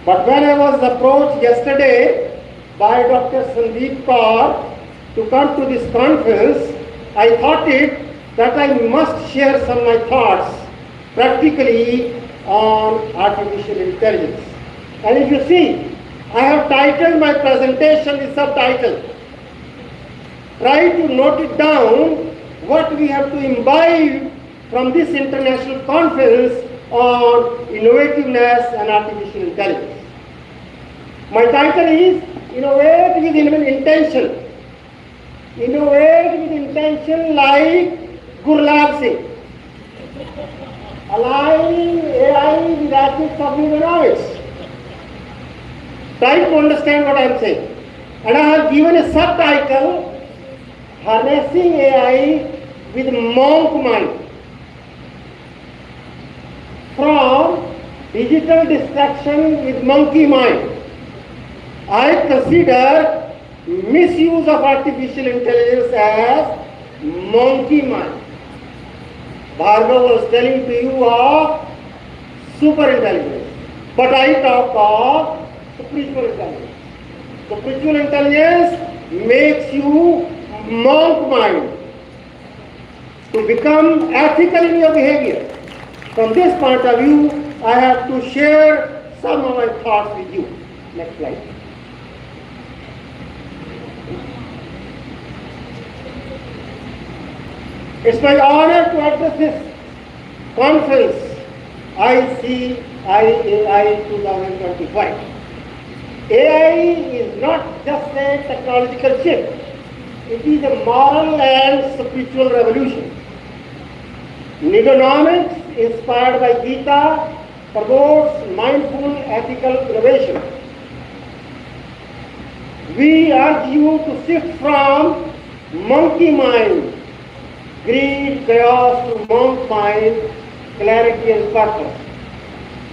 But when I was approached yesterday by Dr. Sandeep Kaur to come to this conference, I thought it that I must share some of my thoughts practically on artificial intelligence. And if you see, I have titled my presentation with subtitle. Try to note it down what we have to imbibe from this international conference on innovativeness and artificial intelligence. My title is Innovate with Intention. Innovate with intention like Gurlab Singh. Aligning AI with aspects of economics. Try to understand what I am saying. And I have given a subtitle, Harnessing AI with Monk Mind. From digital distraction with monkey mind. I consider misuse of artificial intelligence as monkey mind. Bhargav was telling to you of super intelligence, but I talk of spiritual intelligence. Spiritual intelligence makes you monk mind to become ethical in your behavior. From this point of view, I have to share some of my thoughts with you. Next slide. It's my honor to address this conference, ICIAI 2025. AI is not just a technological shift. It is a moral and spiritual revolution. Nidonomics, inspired by Gita, promotes mindful ethical innovation. We urge you to shift from monkey mind, greed, chaos, to monk mind, clarity and purpose.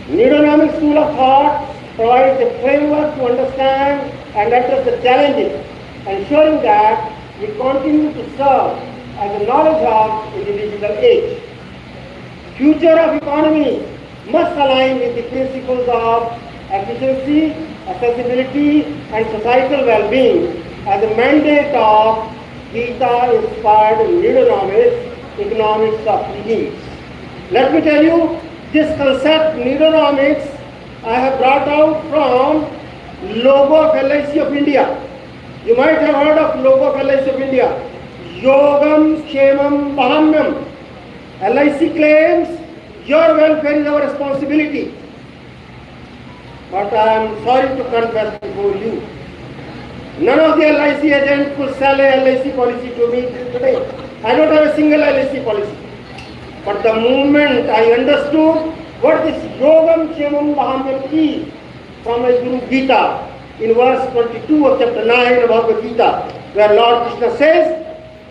Nidonomics school of thought provides a framework to understand and address the challenges, ensuring that we continue to serve as a knowledge hub in the digital age. Future of economy must align with the principles of efficiency, accessibility, and societal well-being as a mandate of Gita-inspired Nidonomics, economics of needs. Let me tell you, this concept, Nidonomics, I have brought out from logo of LIC of India. You might have heard of logo of LIC of India. Yogam Kshemam Bahamyam. LIC claims your welfare is our responsibility. But I am sorry to confess before you, none of the LIC agents could sell a LIC policy to me today. I don't have a single LIC policy. But the moment I understood what this Yogam Kshemam Bahamyam is from my Guru Gita, in verse 22 of chapter 9 of Bhagavad Gita, where Lord Krishna says,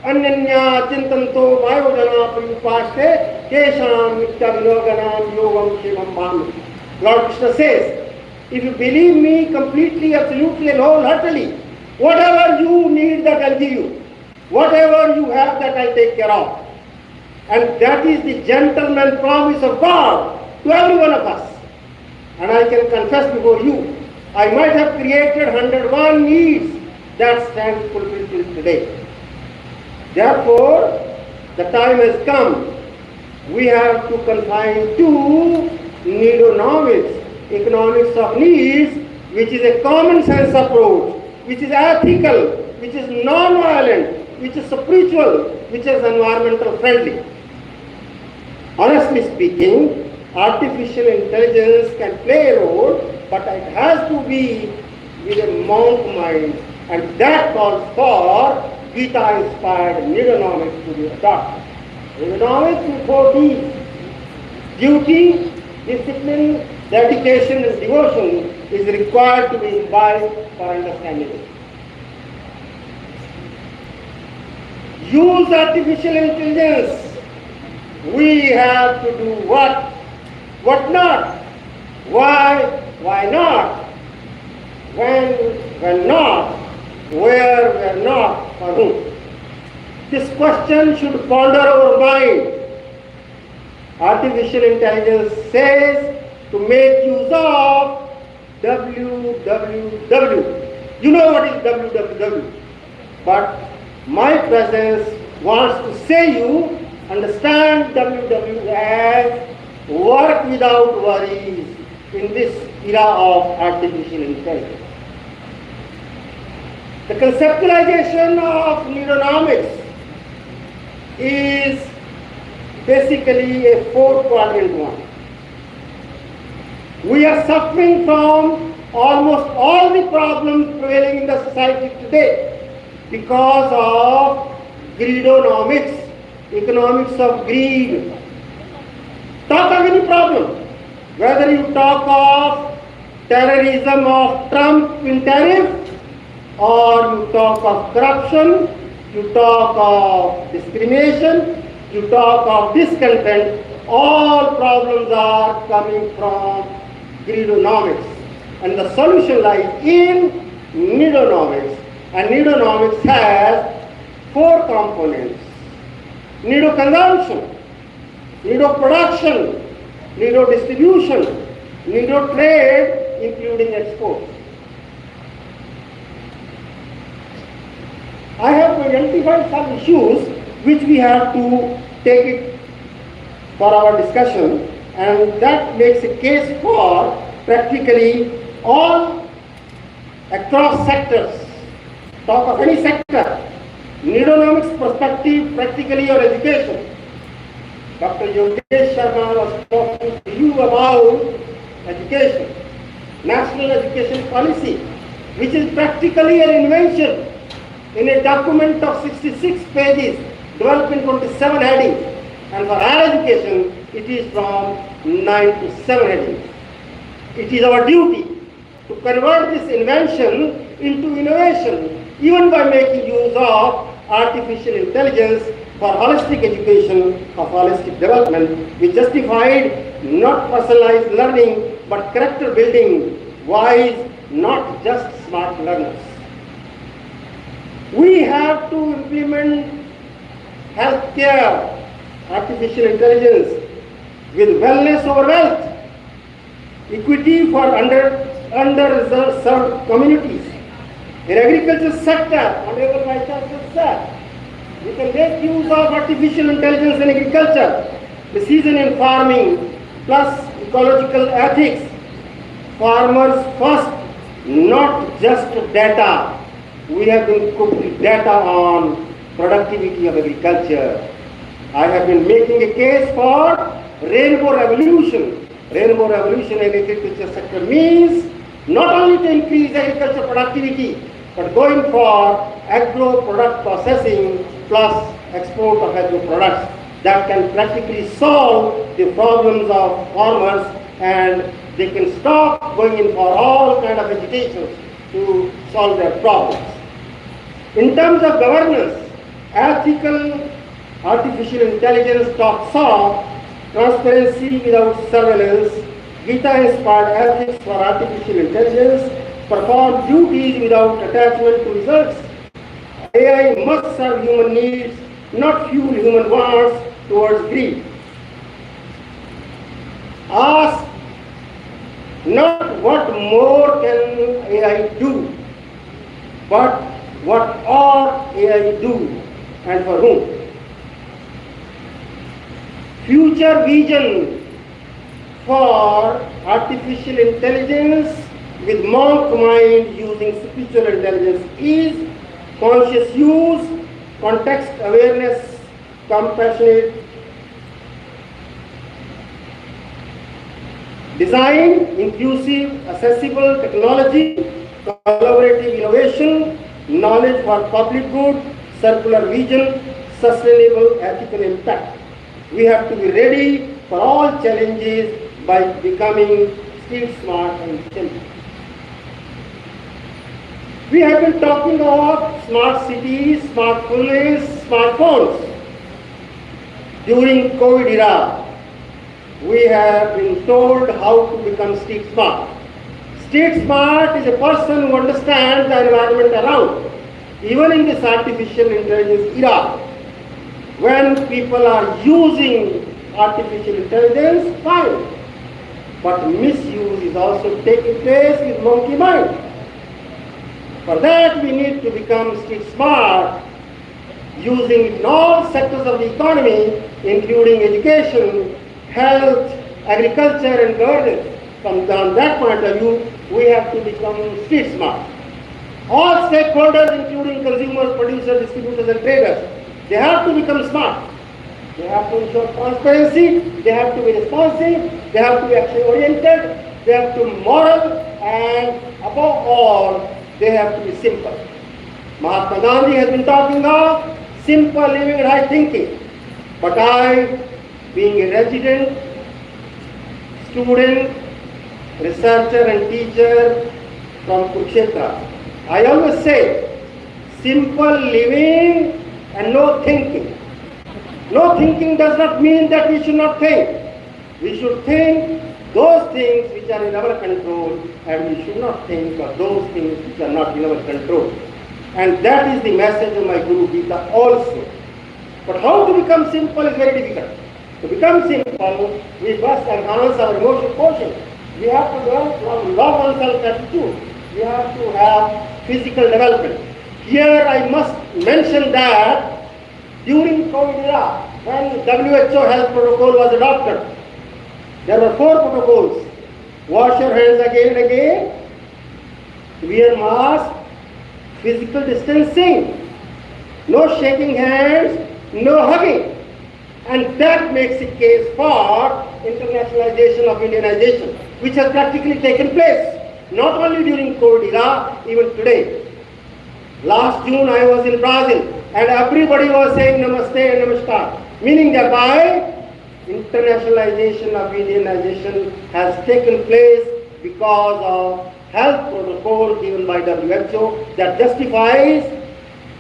Anyanya Chintanto Vayojana Prayupaste Kesham Nitya Vinoganam Yogam Kshemam Bahamyam. Lord Krishna says, if you believe me completely, absolutely and wholeheartedly, whatever you need that I'll give you. Whatever you have that I'll take care of. And that is the gentleman promise of God to every one of us. And I can confess before you, I might have created 101 needs that stand fulfilled till today. Therefore, the time has come. We have to confine to Nidonomics, economics of needs, which is a common sense approach, which is ethical, which is non-violent, which is spiritual, which is environmental friendly. Honestly speaking, artificial intelligence can play a role, but it has to be with a monk mind, and that calls for Gita-inspired Nidonomics to be adopted. Nidonomics in 4 Ds: duty, discipline, dedication and devotion is required to be imbibed for understanding it. Use artificial intelligence. We have to do what? What not? Why not? When not? Where not? For whom? this question should ponder our mind. Artificial intelligence says to make use of www. You know what is www, but my presence wants to say you understand www as work without worries in this era of artificial intelligence. The conceptualization of neuronomics is basically a four-quadrant one. We are suffering from almost all the problems prevailing in the society today because of greedonomics, economics of greed. Talk of any problem, whether you talk of terrorism of Trump in tariff, or you talk of corruption, you talk of discrimination, you talk of discontent, all problems are coming from greedonomics. And the solution lies in needonomics. And needonomics has four components: needo-consumption, needo-production, needo-distribution, needo-trade, including export. I have identified some issues which we have to take it for our discussion, and that makes a case for practically all across sectors. Talk of any sector, needonomics perspective, practically your education. Dr. Yogesh Sharma was talking to you about education, national education policy, which is practically an invention in a document of 66 pages, developed in 27 headings. And for higher education, it is from 9 to 7 headings. It is our duty to convert this invention into innovation, even by making use of artificial intelligence for holistic education, of holistic development, which justified not personalized learning, but character building, wise, not just smart learners. We have to implement healthcare, artificial intelligence, with wellness over wealth, equity for underserved communities. In agriculture sector, Honorable Vice Chancellor said, we can make use of artificial intelligence in agriculture, precision in farming, plus ecological ethics. Farmers first, not just data. We have been cooked with data on productivity of agriculture. I have been making a case for rainbow revolution. Rainbow revolution in agriculture sector means not only to increase agriculture productivity, but going for agro product processing plus export of agro products that can practically solve the problems of farmers, and they can stop going in for all kind of education to solve their problems. In terms of governance, ethical artificial intelligence talks of transparency without surveillance, Gita-inspired ethics for artificial intelligence, perform duties without attachment to results. AI must serve human needs, not fuel human wants towards greed. Ask not what more can AI do, but what ought AI do and for whom. Future vision for artificial intelligence with monk mind using spiritual intelligence is conscious use, context awareness, compassionate design, inclusive, accessible technology, collaborative innovation, knowledge for public good, circular vision, sustainable ethical impact. We have to be ready for all challenges by becoming street smart and intelligent. We have been talking about smart cities, smartphones, smartphones. During COVID era, we have been told how to become street smart. Street smart is a person who understands the environment around. Even in this artificial intelligence era, When people are using artificial intelligence, fine. But misuse is also taking place with monkey mind. For that we need to become street smart, using it in all sectors of the economy, including education, health, agriculture and governance. From that point of view, we have to become street smart. All stakeholders, including consumers, producers, distributors and traders, they have to become smart. They have to ensure transparency, they have to be responsive, they have to be action-oriented, they have to be moral, and above all, they have to be simple. Mahatma Gandhi has been talking of simple living and high thinking. But I, being a resident, student, researcher and teacher from Kurukshetra, I always say, simple living and no thinking. No thinking does not mean that we should not think. We should think those things which are in our control, and we should not think of those things which are not in our control. And that is the message of my Guru Gita also. But how to become simple is very difficult. To become simple, we must enhance our emotional quotient. We have to love oneself attitude. We have to have physical development. Here I must mention that during COVID era, when WHO health protocol was adopted, there were 4 protocols. Wash your hands again and again, wear mask, physical distancing, no shaking hands, no hugging. And that makes a case for internationalization of Indianization, which has practically taken place, not only during COVID era, even today. Last June I was in Brazil and everybody was saying Namaste and Namaskar, meaning thereby internationalization of Indianization has taken place because of health protocol given by WHO that justifies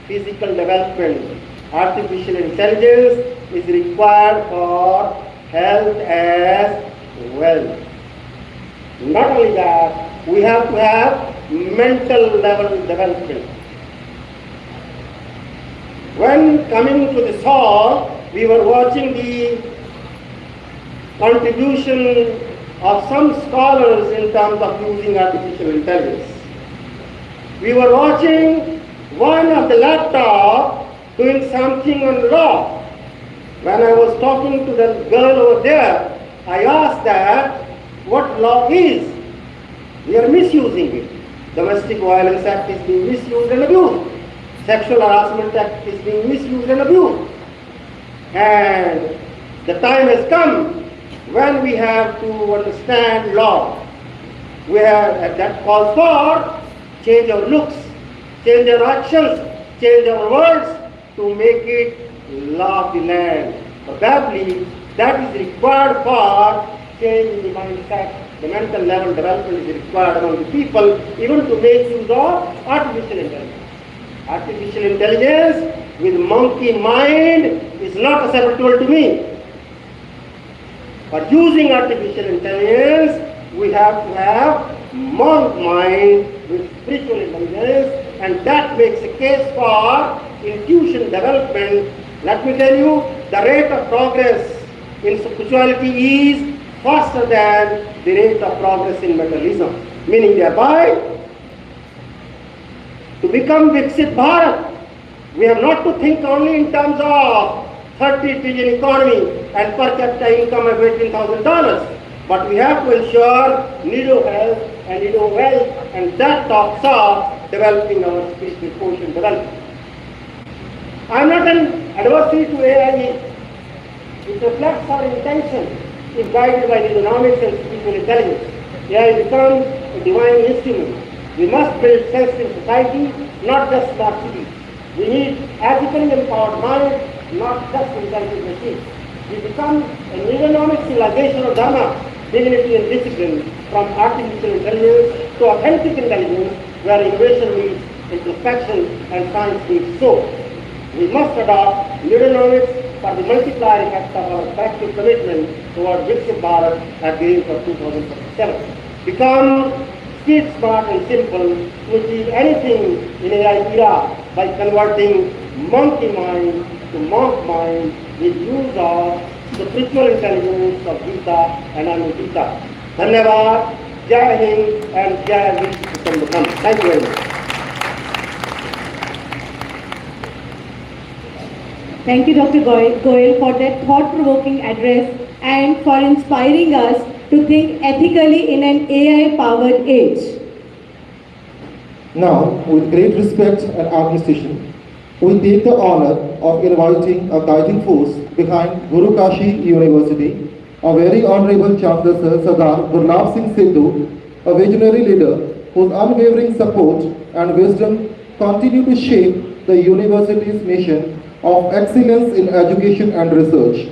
physical development. Artificial intelligence is required for health as well. Not only that, we have to have mental level development. When coming to this hall, we were watching the contribution of some scholars in terms of using artificial intelligence. We were watching one of the laptop doing something on law. When I was talking to the girl over there, I asked that what law is. We are misusing it. Domestic Violence Act is being misused and abused. Sexual Harassment Act is being misused and abused. And the time has come when we have to understand law. That calls for change our looks, change our actions, change our words to make it law of the land. Probably that is required for change in the mindset. The mental level development is required among the people, even to make use of artificial intelligence. Artificial intelligence with monkey mind is not acceptable to me. For using artificial intelligence, we have to have monk mind with spiritual intelligence, and that makes a case for intuition development. Let me tell you, the rate of progress in spirituality is faster than the rate of progress in materialism. Meaning thereby, to become Viksit Bharat, we have not to think only in terms of 30 trillion economy and per capita income of $18,000, but we have to ensure nido health and nido wealth, and that talks of developing our spiritual quotient development. I am not an adversary to AIE. It reflects our intention if guided by the economics and spiritual intelligence. AI becomes a divine instrument. We must build sensitive society, not just smart cities. We need ethically empowered mind, not just intelligent machines. We become a economic civilization of Dharma, dignity and discipline, from artificial intelligence to authentic intelligence, where innovation meets introspection and science meets soul. We must adopt neuronomics for the multiplier effect of our collective commitment towards Viksit Bharat at the aim for 2047. Become street smart and simple to achieve anything in AI era by converting monkey mind to monk mind with use of spiritual intelligence of Gita and Anugita. Dhanyavad, Jai Hind and Jai Vishnu. Thank you very much. Thank you, Dr. Goyal, for that thought-provoking address and for inspiring us to think ethically in an AI-powered age. Now, with great respect and administration, we take the honor of inviting a guiding force behind Guru Kashi University, a very honorable Chancellor Sir Sardar Gurlab Singh Sidhu, a visionary leader whose unwavering support and wisdom continue to shape the university's mission of excellence in education and research.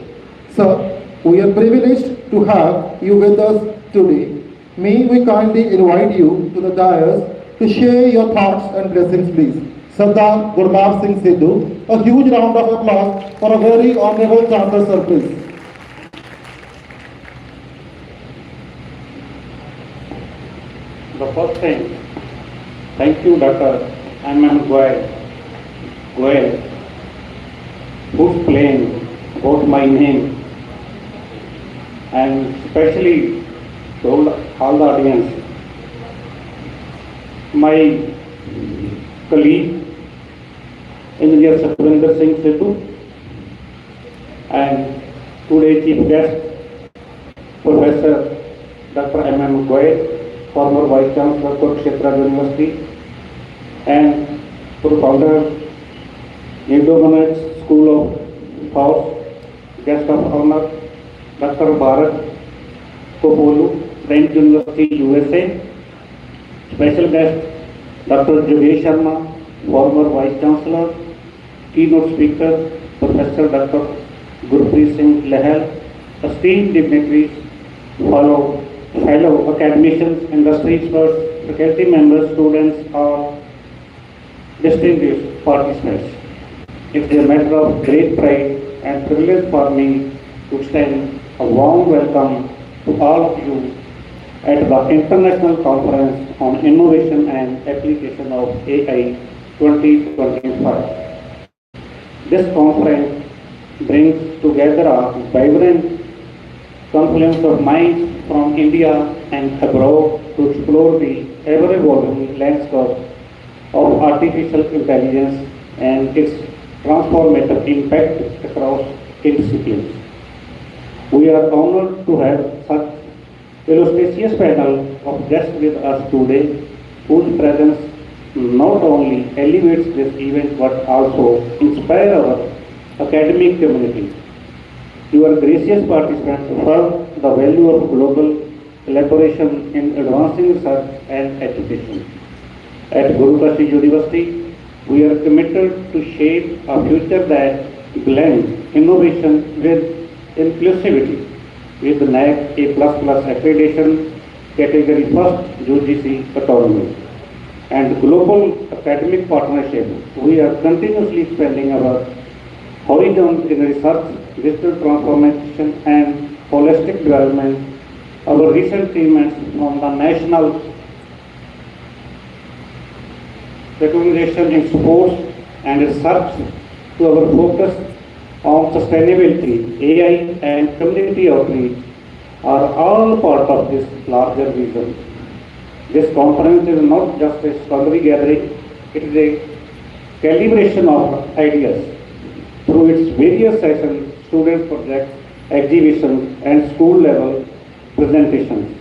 Sir, we are privileged to have you with us today. May we kindly invite you to the dais to share your thoughts and blessings, please. Sardar Gurlab Singh Sidhu, a huge round of applause for a very honorable Chancellor, sir, please. The first thing, thank you, Dr. M.M. Goyal, whose plane wrote my name, and especially to all the audience. My colleague, Engineer Satwinder Singh Sidhu, and today's chief guest, Professor Dr. M.M. Goyal, former Vice Chancellor, Kurukshetra University, and co-founder, Inauguration School of House, guest of honor, Dr. Bharat Kopolu, French University, USA, special guest, Dr. Jogesh Sharma, former Vice Chancellor, keynote speaker, Professor Dr. Gurpreet Singh Lahal, esteemed dignitaries, fellow academicians, industry experts, faculty members, students, or distinguished participants. It is a matter of great pride and privilege for me to extend a warm welcome to all of you at the International Conference on Innovation and Application of AI 2025. This conference brings together a vibrant confluence of minds from India and abroad to explore the ever-evolving landscape of artificial intelligence and its transformative impact across disciplines. We are honored to have such illustrious panel of guests with us today, whose presence not only elevates this event but also inspires our academic community. Your gracious participants affirm the value of global collaboration in advancing research and education. At Guru Kashi University, we are committed to shape a future that blends innovation with inclusivity, with the NAAC A++ accreditation, category first UGC autonomy, and global academic partnership. We are continuously expanding our horizons in research, digital transformation, and holistic development. Our recent achievements from the national recognition in sports and research to our focus on sustainability, AI, and community outreach are all part of this larger vision. This conference is not just a scholarly gathering, it is a calibration of ideas. Through its various sessions, student projects, exhibitions, and school-level presentations,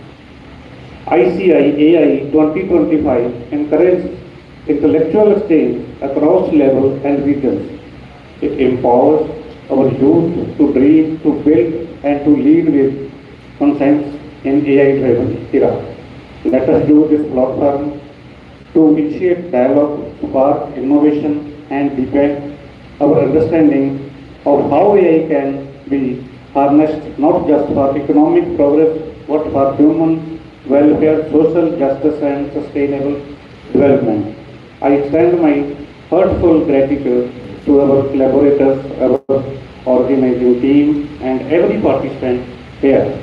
ICIAI 2025 encourages intellectual exchange across levels and regions. It empowers our youth to dream, to build, and to lead with conscience in AI-driven era. Let us use this platform to initiate dialogue, spark innovation, and deepen our understanding of how AI can be harnessed not just for economic progress, but for human welfare, social justice, and sustainable development. I extend my heartfelt gratitude to our collaborators, our organizing team, and every participant here.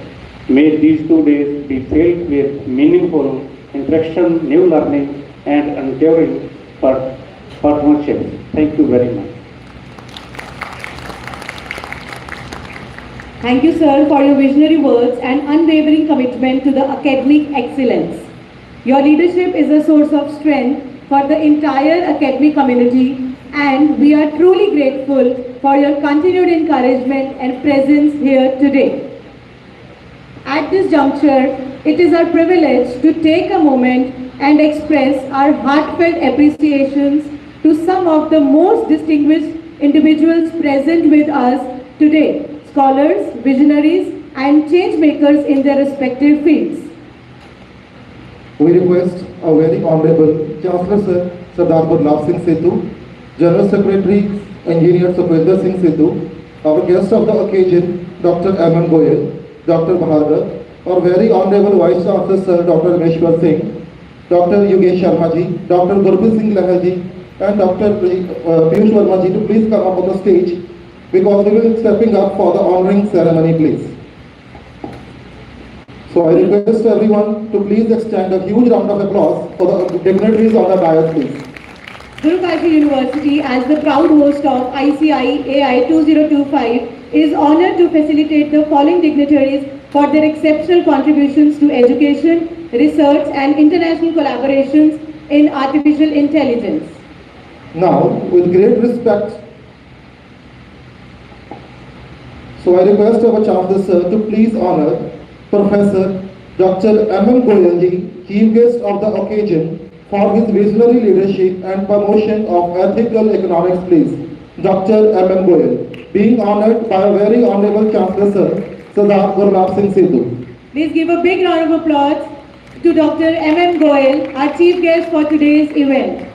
May these 2 days be filled with meaningful interaction, new learning, and enduring partnerships. Thank you very much. Thank you, sir, for your visionary words and unwavering commitment to the academic excellence. Your leadership is a source of strength for the entire academic community, and we are truly grateful for your continued encouragement and presence here today. At this juncture, it is our privilege to take a moment and express our heartfelt appreciations to some of the most distinguished individuals present with us today, scholars, visionaries, and change makers in their respective fields. We request our very honorable Chancellor Sir Sardar Gurlab Singh Sidhu, General Secretary Engineer Sukhwinder Singh Sidhu, our guest of the occasion Dr. M. Goyal, Dr. Bhargav, our very honorable Vice Chancellor Sir Dr. Rameshwar Singh, Dr. Yogesh Sharma ji, Dr. Gurpreet Singh Lahal ji, and Dr. Piyush Verma ji to please come up on the stage because they will be stepping up for the honoring ceremony, please. So I request everyone to please extend a huge round of applause for the dignitaries on the dais, please. Guru Kashi University, as the proud host of ICIAI 2025, is honored to facilitate the following dignitaries for their exceptional contributions to education, research, and international collaborations in artificial intelligence. Now, with great respect, so I request our Chancellor Sir to please honor Professor Dr. M. Goyal ji, Chief Guest of the occasion, for his visionary leadership and promotion of ethical economics, please. Dr. M. Goyal, being honored by a very honorable Chancellor Sir, Sardar Gurlab Singh Sidhu. Please give a big round of applause to Dr. M. Goyal, our chief guest for today's event.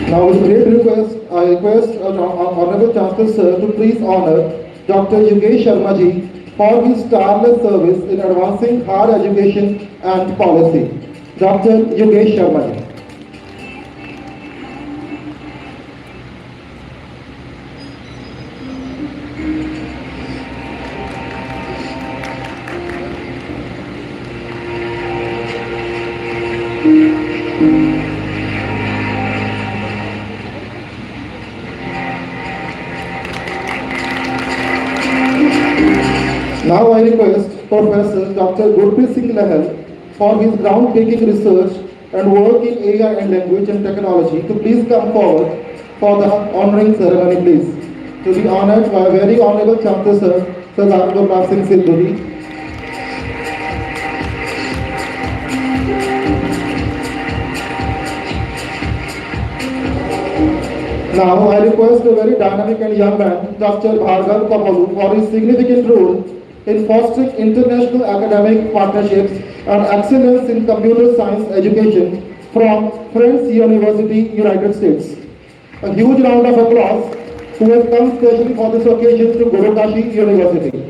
Now, with great request, I request Honorable Chancellor Sir to please honor Dr. Yogesh Sharma ji for his tireless service in advancing higher education and policy. Dr. Yogesh Sharma ji. Now I request Professor Dr. Gurpreet Singh Lahal for his groundbreaking research and work in AI and language and technology to please come forward for the honoring ceremony, please. To be honored by a very honorable Chancellor Sir, Sardar Gurlab Singh Sidhu ji. Now I request a very dynamic and young man, Dr. Bhargav for his significant role in fostering international academic partnerships and excellence in computer science education from Friends University, United States. A huge round of applause who has come specially for this occasion to Guru Kashi University.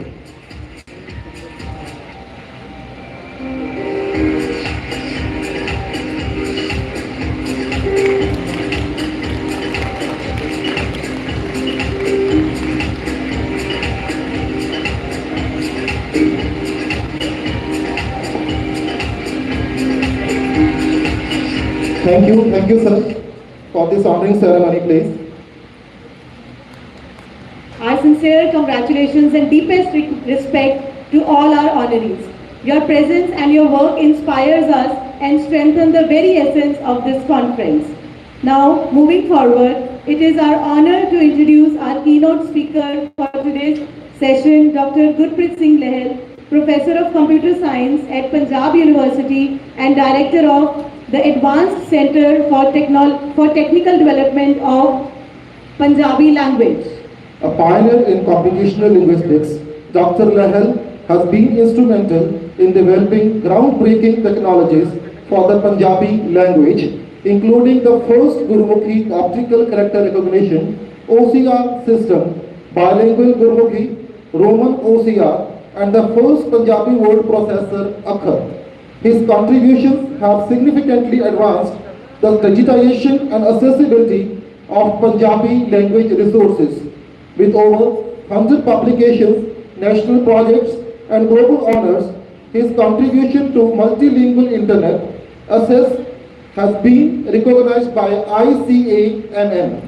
Thank you sir, for this honoring ceremony, please. Our sincere congratulations and deepest respect to all our honorees. Your presence and your work inspires us and strengthens the very essence of this conference. Now, moving forward, it is our honor to introduce our keynote speaker for today's session, Dr. Gurpreet Singh Lahal, Professor of Computer Science at Punjab University and Director of the Advanced Center for Technical Development of Punjabi Language. A pioneer in computational linguistics, Dr. Lahal has been instrumental in developing groundbreaking technologies for the Punjabi language, including the first Gurmukhi optical character recognition OCR system, bilingual Gurmukhi, Roman OCR, and the first Punjabi word processor Akhar. His contributions have significantly advanced the digitization and accessibility of Punjabi language resources. With over 100 publications, national projects, and global honors, his contribution to multilingual internet access has been recognized by ICANN.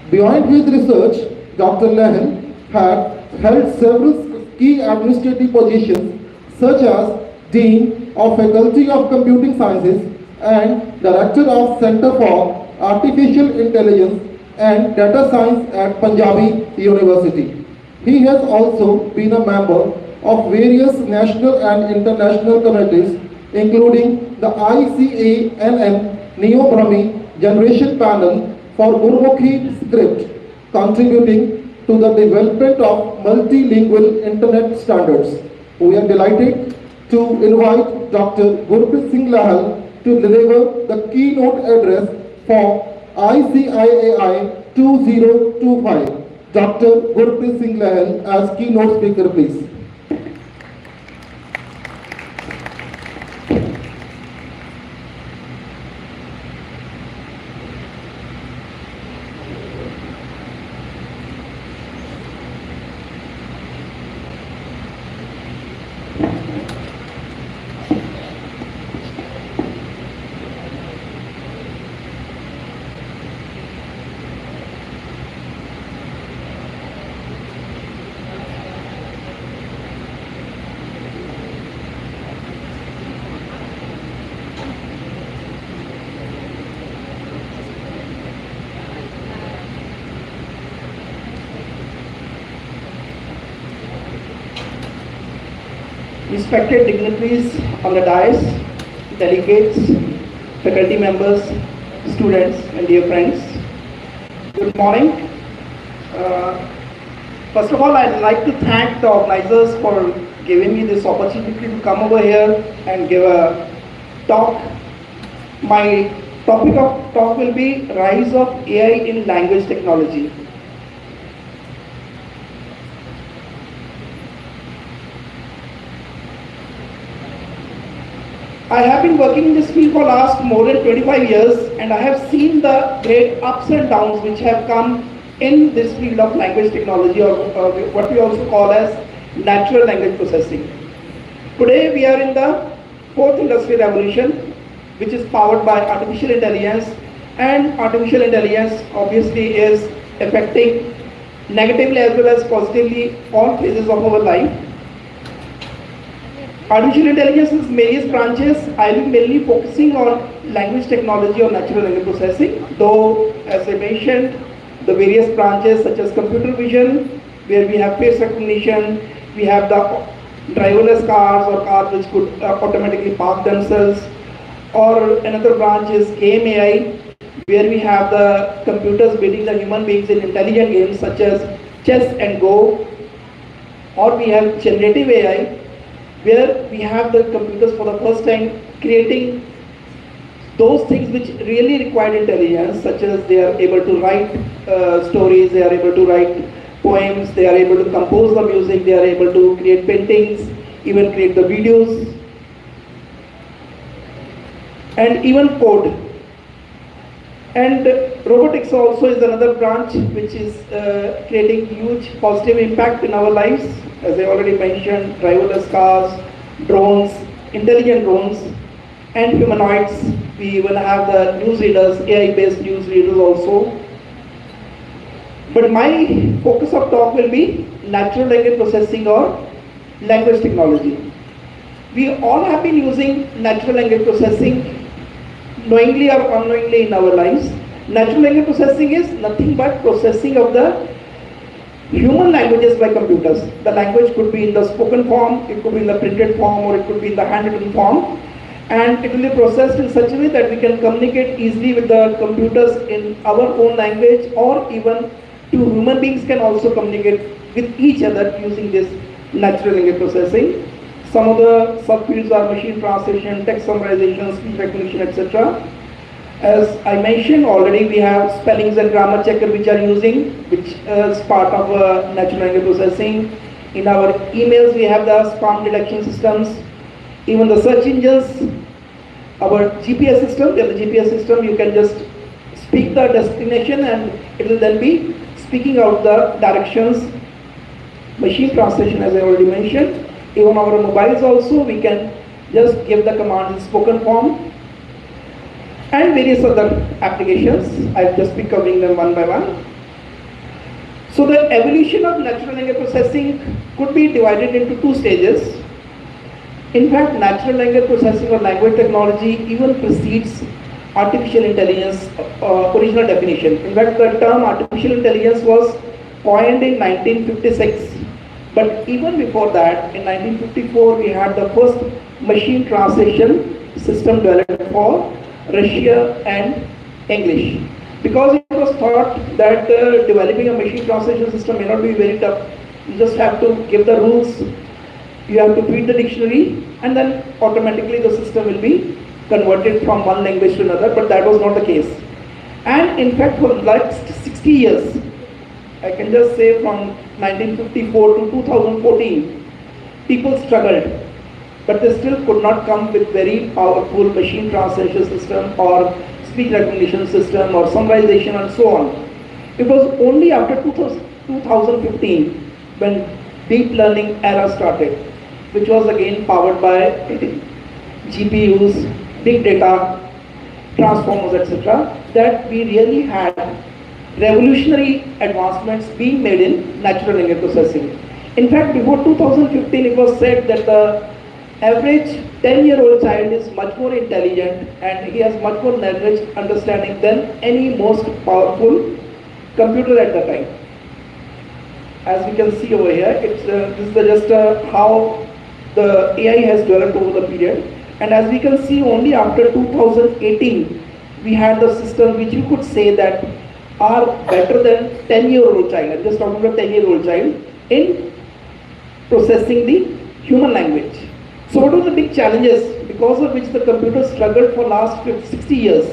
Beyond his research, Dr. Lehan had held several key administrative positions such as Dean of Faculty of Computing Sciences and Director of Center for Artificial Intelligence and Data Science at Punjabi University. He has also been a member of various national and international committees, including the ICANN Neo-Brahmi Generation Panel for Gurmukhi script, contributing to the development of multilingual internet standards. We are delighted to invite Dr. Gurpreet Singh Lahal to deliver the keynote address for ICIAI 2025. Dr. Gurpreet Singh Lahal as keynote speaker, please. Respected dignitaries on the dais, delegates, faculty members, students, and dear friends, good morning. First of all, I'd like to thank the organizers for giving me this opportunity to come over here and give a talk. My topic of talk will be Rise of AI in Language Technology. I have been working in this field for last more than 25 years, and I have seen the great ups and downs which have come in this field of language technology, or what we also call as natural language processing. Today we are in the fourth industrial revolution, which is powered by artificial intelligence, and artificial intelligence obviously is affecting negatively as well as positively all phases of our life. Artificial intelligence is various branches. I will be mainly focusing on language technology or natural language processing, though as I mentioned, the various branches such as computer vision, where we have face recognition, we have the driverless cars or cars which could automatically park themselves, or another branch is game AI, where we have the computers beating the human beings in intelligent games such as chess and Go, or we have generative AI, where we have the computers for the first time creating those things which really require intelligence, such as they are able to write stories, they are able to write poems, they are able to compose the music, they are able to create paintings, even create the videos, and even code. And robotics also is another branch which is creating huge positive impact in our lives. As I already mentioned, driverless cars, drones, intelligent drones, and humanoids. We even have the newsreaders, AI-based newsreaders also. But my focus of talk will be natural language processing or language technology. We all have been using natural language processing knowingly or unknowingly in our lives. Natural language processing is nothing but processing of the human languages by computers. The language could be in the spoken form, it could be in the printed form, or it could be in the handwritten form. And it will be processed in such a way that we can communicate easily with the computers in our own language, or even two human beings can also communicate with each other using this natural language processing. Some of the subfields are machine translation, text summarization, speech recognition, etc. As I mentioned already, we have spellings and grammar checker which are using, which is part of natural language processing. In our emails, we have the spam detection systems. Even the search engines, our GPS system, in the GPS system you can just speak the destination and it will then be speaking out the directions. Machine translation, as I already mentioned. Even our mobiles also, we can just give the command in spoken form. and various other applications. I'll just be covering them one by one. So the evolution of natural language processing could be divided into two stages. In fact, natural language processing or language technology even precedes artificial intelligence original definition. In fact, the term artificial intelligence was coined in 1956. But even before that, in 1954, we had the first machine translation system developed for Russia and English. Because it was thought that developing a machine translation system may not be very tough. You just have to give the rules, you have to feed the dictionary, and then automatically the system will be converted from one language to another, but that was not the case. And in fact, for the last 60 years, I can just say from 1954 to 2014, people struggled, but they still could not come with very powerful machine translation system or speech recognition system or summarization and so on. It was only after 2015 when deep learning era started, which was again powered by GPUs, big data, transformers, etc., that we really had revolutionary advancements being made in natural language processing. In fact, before 2015, it was said that the average 10-year-old child is much more intelligent and he has much more language understanding than any most powerful computer at the time. As we can see over here, this is just how the AI has developed over the period. And as we can see, only after 2018, we had the system which you could say that are better than 10-year-old child. I'm just talking about 10-year-old child in processing the human language. So what were the big challenges because of which the computer struggled for last 60 years?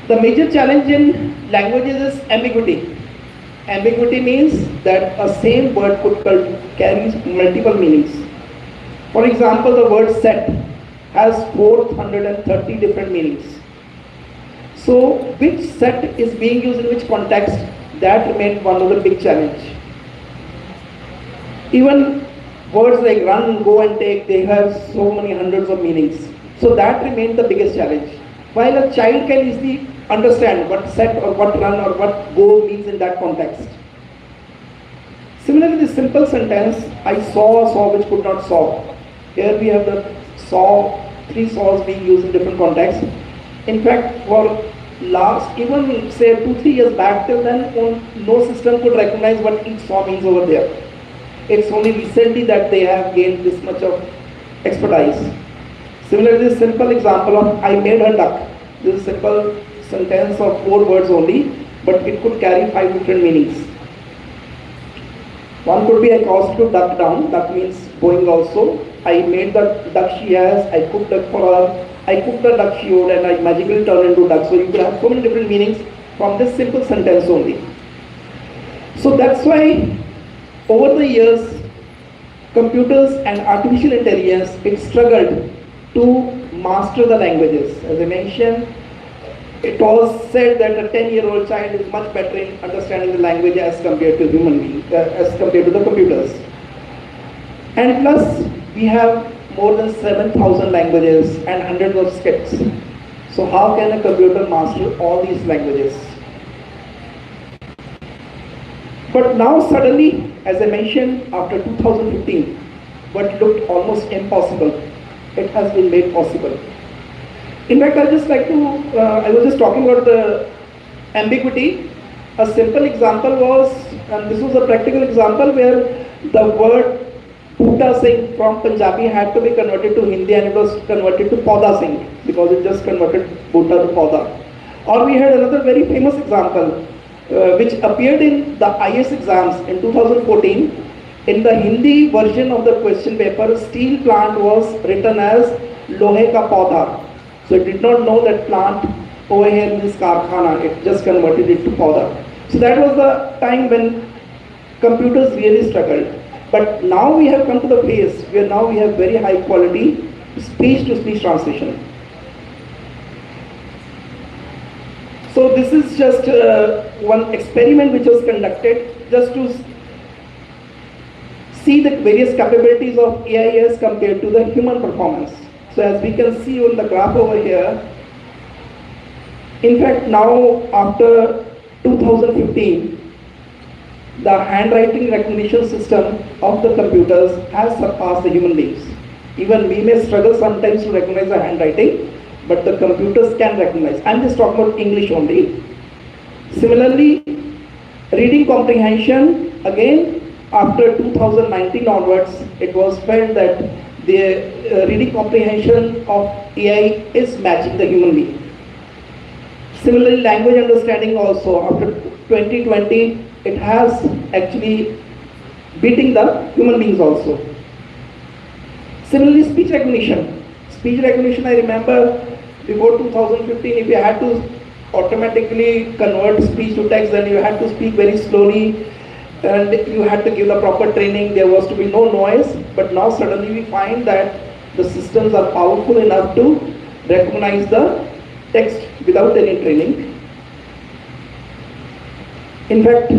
The major challenge in languages is ambiguity. Ambiguity means that a same word could carry multiple meanings. For example, the word set has 430 different meanings. So which set is being used in which context, that remained one of the big challenge. Even words like run, go and take, they have so many hundreds of meanings. So that remained the biggest challenge. While a child can easily understand what set or what run or what go means in that context. Similarly, the simple sentence, I saw a saw which could not saw. Here we have the saw, 3 saws being used in different contexts. In fact, for last, even say 2-3 years back till then, no system could recognize what each saw means over there. It's only recently that they have gained this much of expertise. Similarly, this simple example of I made her duck. This is a simple sentence of 4 words only, but it could carry 5 different meanings. One could be I caused to duck down, duck means going also. I made the duck she has, I cooked duck for her, I cooked the duck she owed and I magically turned into duck. So you could have so many different meanings from this simple sentence only. So that's why over the years, computers and artificial intelligence, it struggled to master the languages. As I mentioned, it was said that a 10-year-old child is much better in understanding the language as compared to human beings, as compared to the computers. And plus, we have more than 7,000 languages and hundreds of scripts. So how can a computer master all these languages? But now suddenly, as I mentioned, after 2015, what looked almost impossible, it has been made possible. In fact, I was just talking about the ambiguity. A simple example was, and this was a practical example where the word Bhuta Singh from Punjabi had to be converted to Hindi and it was converted to Pauda Singh because it just converted Bhuta to Pauda. Or we had another very famous example which appeared in the IS exams in 2014. In the Hindi version of the question paper, steel plant was written as Lohe ka Paudha. So it did not know that plant over here means Karkhana, it just converted it to Paudha. So that was the time when computers really struggled. But now we have come to the phase where now we have very high quality speech-to-speech translation. So this is just one experiment which was conducted just to see the various capabilities of AI as compared to the human performance. So as we can see on the graph over here, in fact now after 2015, the handwriting recognition system of the computers has surpassed the human beings. Even we may struggle sometimes to recognize the handwriting, but the computers can recognize. I'm just talking about English only. Similarly, reading comprehension, again, after 2019 onwards, it was felt that the reading comprehension of AI is matching the human being. Similarly, language understanding also, after 2020, it has actually beating the human beings also. Similarly, speech recognition. Speech recognition, I remember before 2015, if you had to automatically convert speech to text, then you had to speak very slowly and you had to give the proper training. There was to be no noise, but now suddenly we find that the systems are powerful enough to recognize the text without any training. In fact,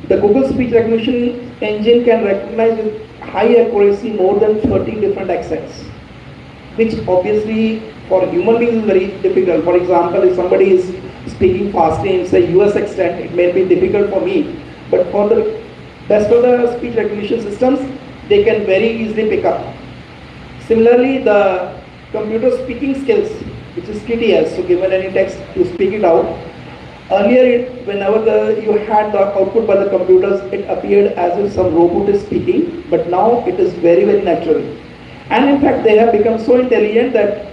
the Google speech recognition engine can recognize with high accuracy more than 30 different accents, which obviously for human beings is very difficult. For example, if somebody is speaking fastly in say US accent, it may be difficult for me, but for the rest of the speech recognition systems, they can very easily pick up. Similarly, the computer speaking skills, which is TTS, so given any text, you speak it out. Earlier, whenever you had the output by the computers, it appeared as if some robot is speaking, but now it is very, very natural. And in fact, they have become so intelligent that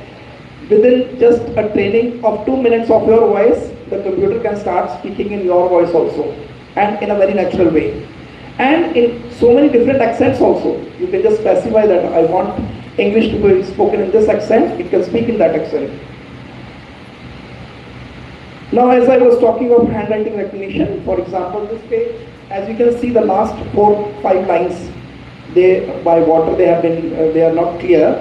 within just a training of 2 minutes of your voice, the computer can start speaking in your voice also, and in a very natural way. And in so many different accents also. You can just specify that I want English to be spoken in this accent, it can speak in that accent. Now, as I was talking of handwriting recognition, for example, this page, as you can see, the last 4-5 lines, by water they have been, they are not clear.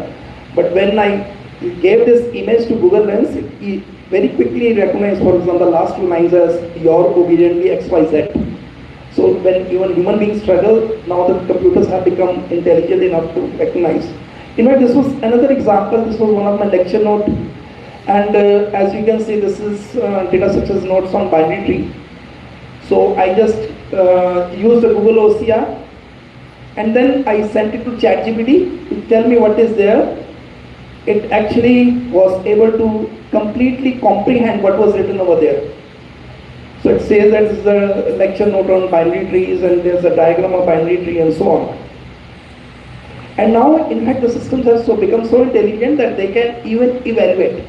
But when I gave this image to Google Lens, it very quickly recognized, for example, the last 2 lines as your obediently XYZ. So when even human beings struggle, now the computers have become intelligent enough to recognize. In fact, this was another example. This was one of my lecture notes. And as you can see, this is data success notes on binary tree. So I just used the Google OCR and then I sent it to ChatGPT to tell me what is there. It actually was able to completely comprehend what was written over there. So it says that this is a lecture note on binary trees and there's a diagram of binary tree and so on. And now, in fact, the systems have become so intelligent that they can even evaluate.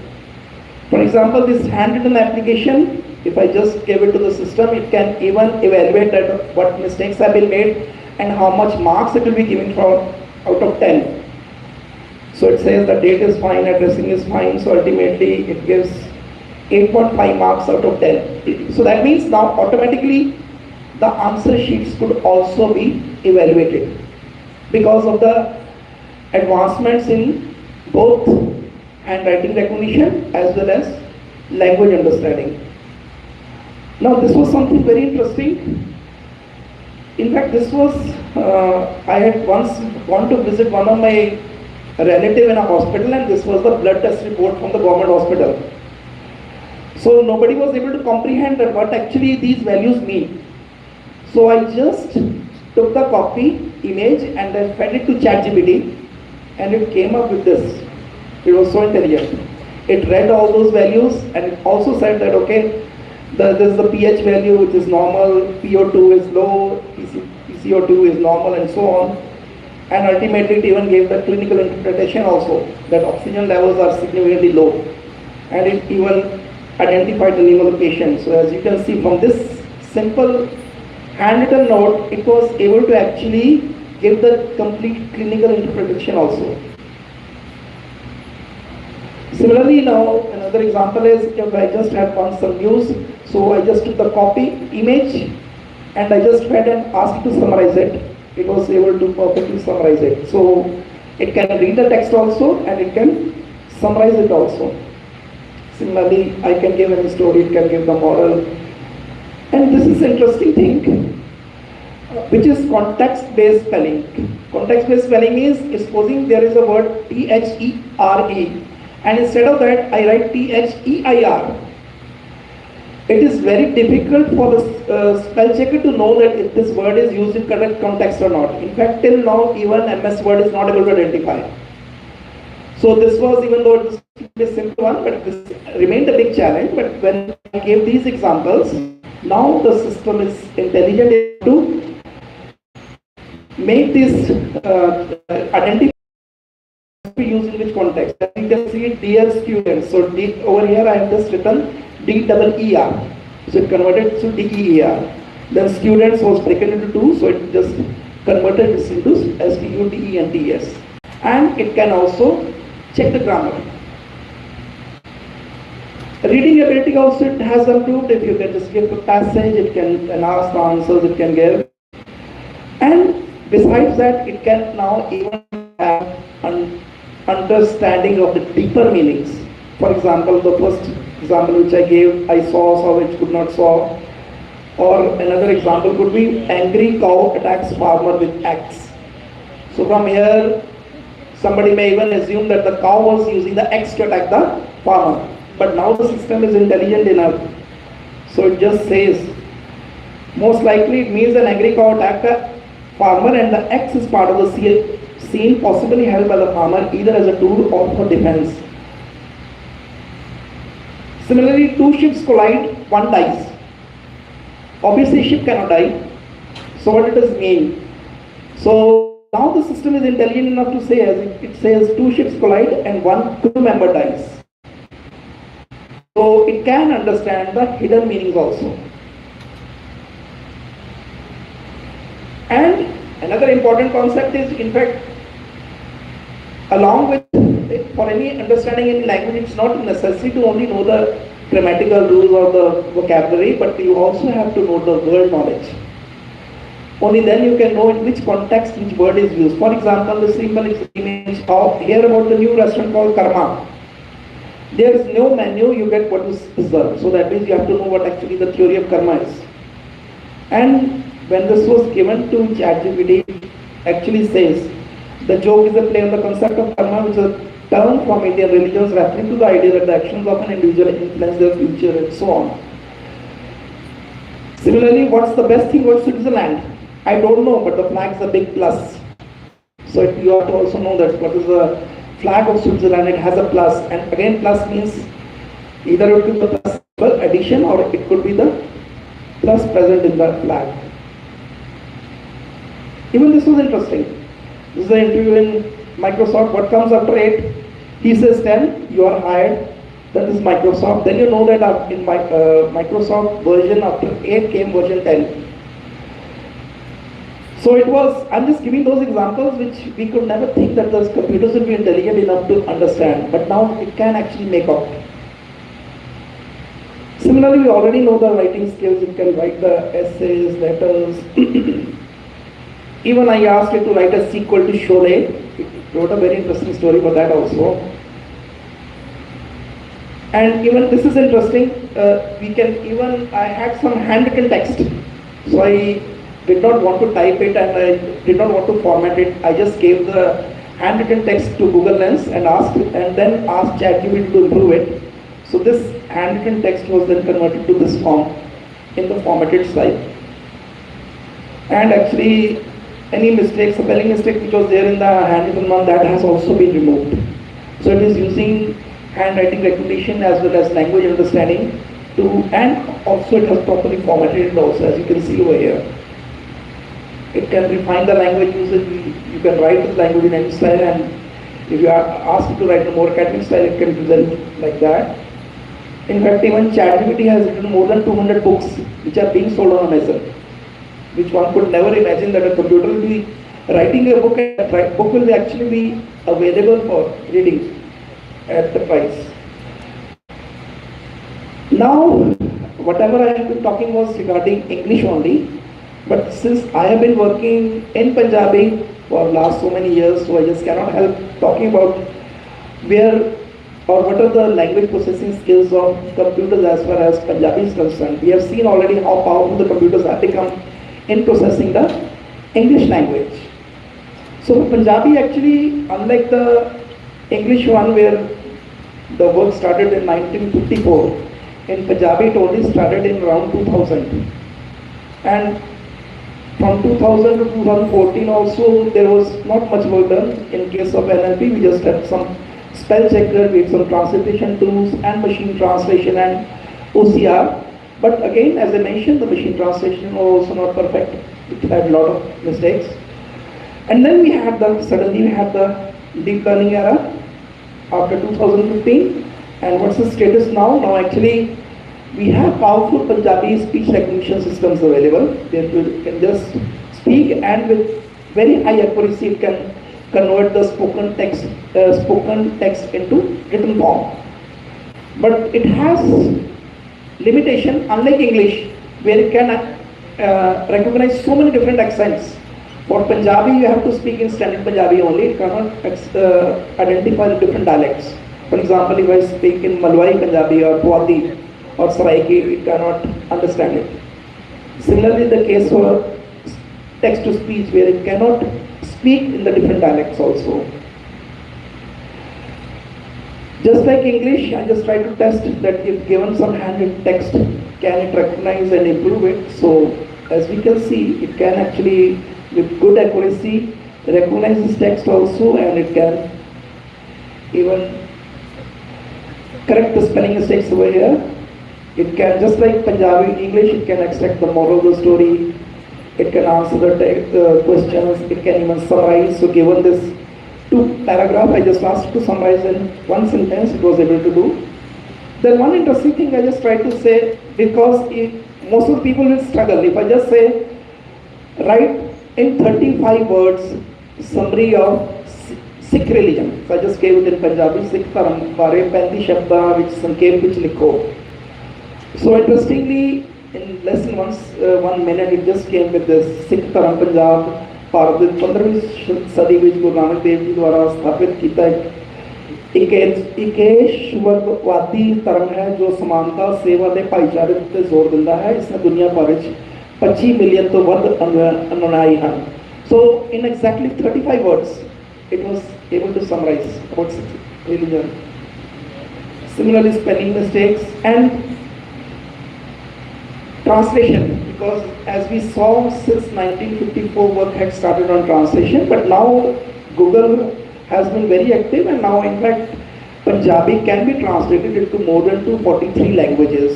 For example, this handwritten application, if I just give it to the system, it can even evaluate that what mistakes have been made and how much marks it will be given out of 10. So it says the date is fine, addressing is fine, so ultimately it gives 8.5 marks out of 10. So that means now automatically the answer sheets could also be evaluated because of the advancements in both handwriting recognition as well as language understanding. Now this was something very interesting. In fact, this was, I had once gone to visit one of my relative in a hospital and this was the blood test report from the government hospital. So nobody was able to comprehend that what actually these values mean. So I just took the copy image and then fed it to ChatGPT and it came up with this. It was so intelligent. It read all those values and it also said that okay, this is the pH value which is normal, PO2 is low, PCO2 is normal and so on. And ultimately it even gave the clinical interpretation also that oxygen levels are significantly low. And it even identified the name of the patient. So as you can see from this simple handwritten note, it was able to actually give the complete clinical interpretation also. Similarly, now another example is if I just had some news, so I just took the copy image and I just fed and asked it to summarize it. It was able to perfectly summarize it. So it can read the text also and it can summarize it also. Similarly, I can give any story, it can give the moral. And this is interesting thing, which is context-based spelling. Context-based spelling is supposing there is a word THERE and instead of that I write THEIR. It is very difficult for the spell checker to know that if this word is used in correct context or not. In fact, till now even MS Word is not able to identify. So this was, even though it was a simple one, but this remained a big challenge. But when I gave these examples, now the system is intelligent enough to make this identify used in which context. You can see dear students. So over here I have just written DEER. So it converted to DEER. Then students was broken into two, so it just converted this into STUDENTS. And it can also check the grammar. Reading ability also it has improved. If you can just give a passage, it can ask the answers, it can give. And besides that, it can now even have an understanding of the deeper meanings. For example, the first example which I gave, I saw which could not saw. Or another example could be angry cow attacks farmer with axe. So from here, somebody may even assume that the cow was using the axe to attack the farmer. But now the system is intelligent enough. So it just says, most likely it means an angry cow attacked a farmer and the axe is part of the scene possibly held by the farmer either as a tool or for defense. Similarly, two ships collide, one dies. Obviously ship cannot die. So what does it mean? So now the system is intelligent enough to say, as it says, two ships collide and one crew member dies. So it can understand the hidden meanings also. And another important concept is, in fact, along with, for any understanding any language, it's not necessary to only know the grammatical rules or the vocabulary, but you also have to know the word knowledge. Only then you can know in which context which word is used. For example, the simple image of here about the new restaurant called Karma. There is no menu, you get what is served. So that means you have to know what actually the theory of karma is. And when this was given to ChatGPT, actually says the joke is a play on the concept of karma, which is a term from Indian religions referring to the idea that the actions of an individual influence their future and so on. Similarly, what's the best thing about Switzerland? I don't know, but the flag is a big plus. So you have to also know that what is the flag of Switzerland, it has a plus, and again plus means either it could be the plus addition or it could be the plus present in the flag. Even this was interesting. This is an interview in Microsoft. What comes after 8? He says 10, you are hired. That is Microsoft. Then you know that in Microsoft version after 8 came version 10. So it was, I'm just giving those examples which we could never think that those computers will be intelligent enough to understand, but now it can actually make out. Similarly, we already know the writing skills. It can write the essays, letters. Even I asked it to write a sequel to Sholay. It wrote a very interesting story for that also. And even this is interesting. I had some handwritten text. So I did not want to type it and I did not want to format it. I just gave the handwritten text to Google Lens and then asked ChatGPT to improve it. So this handwritten text was then converted to this form in the formatted style. And actually, any mistake, spelling mistake which was there in the handwritten one, that has also been removed. So it is using handwriting recognition as well as language understanding and also it has properly formatted it also, as you can see over here. It can refine the language usage. You can write the language in any style, and if you are asked to write a more academic style, it can present like that. In fact, even ChatGPT has written more than 200 books which are being sold on Amazon, which one could never imagine that a computer will be writing a book and the book will actually be available for reading at the price. Now, whatever I have been talking was regarding English only. But since I have been working in Punjabi for last so many years, so I just cannot help talking about what are the language processing skills of computers as far as Punjabi is concerned. We have seen already how powerful the computers have become in processing the English language. So Punjabi actually, unlike the English one where The work started in 1954. In Punjabi, it only started in around 2000. And from 2000 to 2014 also, there was not much work done. In case of NLP, we just had some spell checker, we had some translation tools and machine translation and OCR. But again, as I mentioned, the machine translation was also not perfect. It had a lot of mistakes. And then suddenly we had the deep learning era after 2015. And what's the status now? Now actually, we have powerful Punjabi speech recognition systems available. They can just speak, and with very high accuracy, it can convert the spoken text into written form. But it has limitation, unlike English, where it can recognize so many different accents. For Punjabi, you have to speak in standard Punjabi only. It cannot identify the different dialects. For example, if I speak in Malwai Punjabi or Puadi or Saraiki, it cannot understand it. Similarly, the case for text-to-speech, where it cannot speak in the different dialects also. Just like English, I just try to test that if given some handwritten text, can it recognize and improve it? So, as we can see, it can actually, with good accuracy, recognize this text also, and it can even correct the spelling mistakes over here. It can, just like Punjabi English, it can extract the moral of the story, it can answer the questions, it can even summarize. So given this 2 paragraphs, I just asked to summarize in 1 sentence, it was able to do. Then one interesting thing I just tried to say, because most of the people will struggle. If I just say, write in 35 words, summary of Sikh religion. So I just gave it in Punjabi, Sikh Dharam bare 35 shabda which sankep vich likho. So interestingly, in less than 1 minute, it just came with this Sikh Dharam Punjab, Bharat ਦੇ 15ਵੀਂ ਸਦੀ ਵਿੱਚ ਗੁਰੂ ਨਾਨਕ ਦੇਵ ਜੀ ਦੁਆਰਾ ਸਥਾਪਿਤ ਕੀਤਾ ਇਕੇਸ਼ਵਰਵਾਦੀ ਧਰਮ ਹੈ ਜੋ ਸਮਾਨਤਾ ਸੇਵਾ ਦੇ ਭਾਈਚਾਰੇ ਉੱਤੇ ਜ਼ੋਰ ਦਿੰਦਾ ਹੈ। ਇਸ ਨੇ ਦੁਨੀਆ ਭਰ ਵਿੱਚ 25 ਮਿਲੀਅਨ ਤੋਂ ਵੱਧ ਅਨੁਯਾਈ ਹਨ। So in exactly 35 words, it was able to summarize about Sikh religion. Similarly, spelling mistakes and translation, because as we saw, since 1954 work had started on translation, but now Google has been very active, and now in fact Punjabi can be translated into more than 243 languages.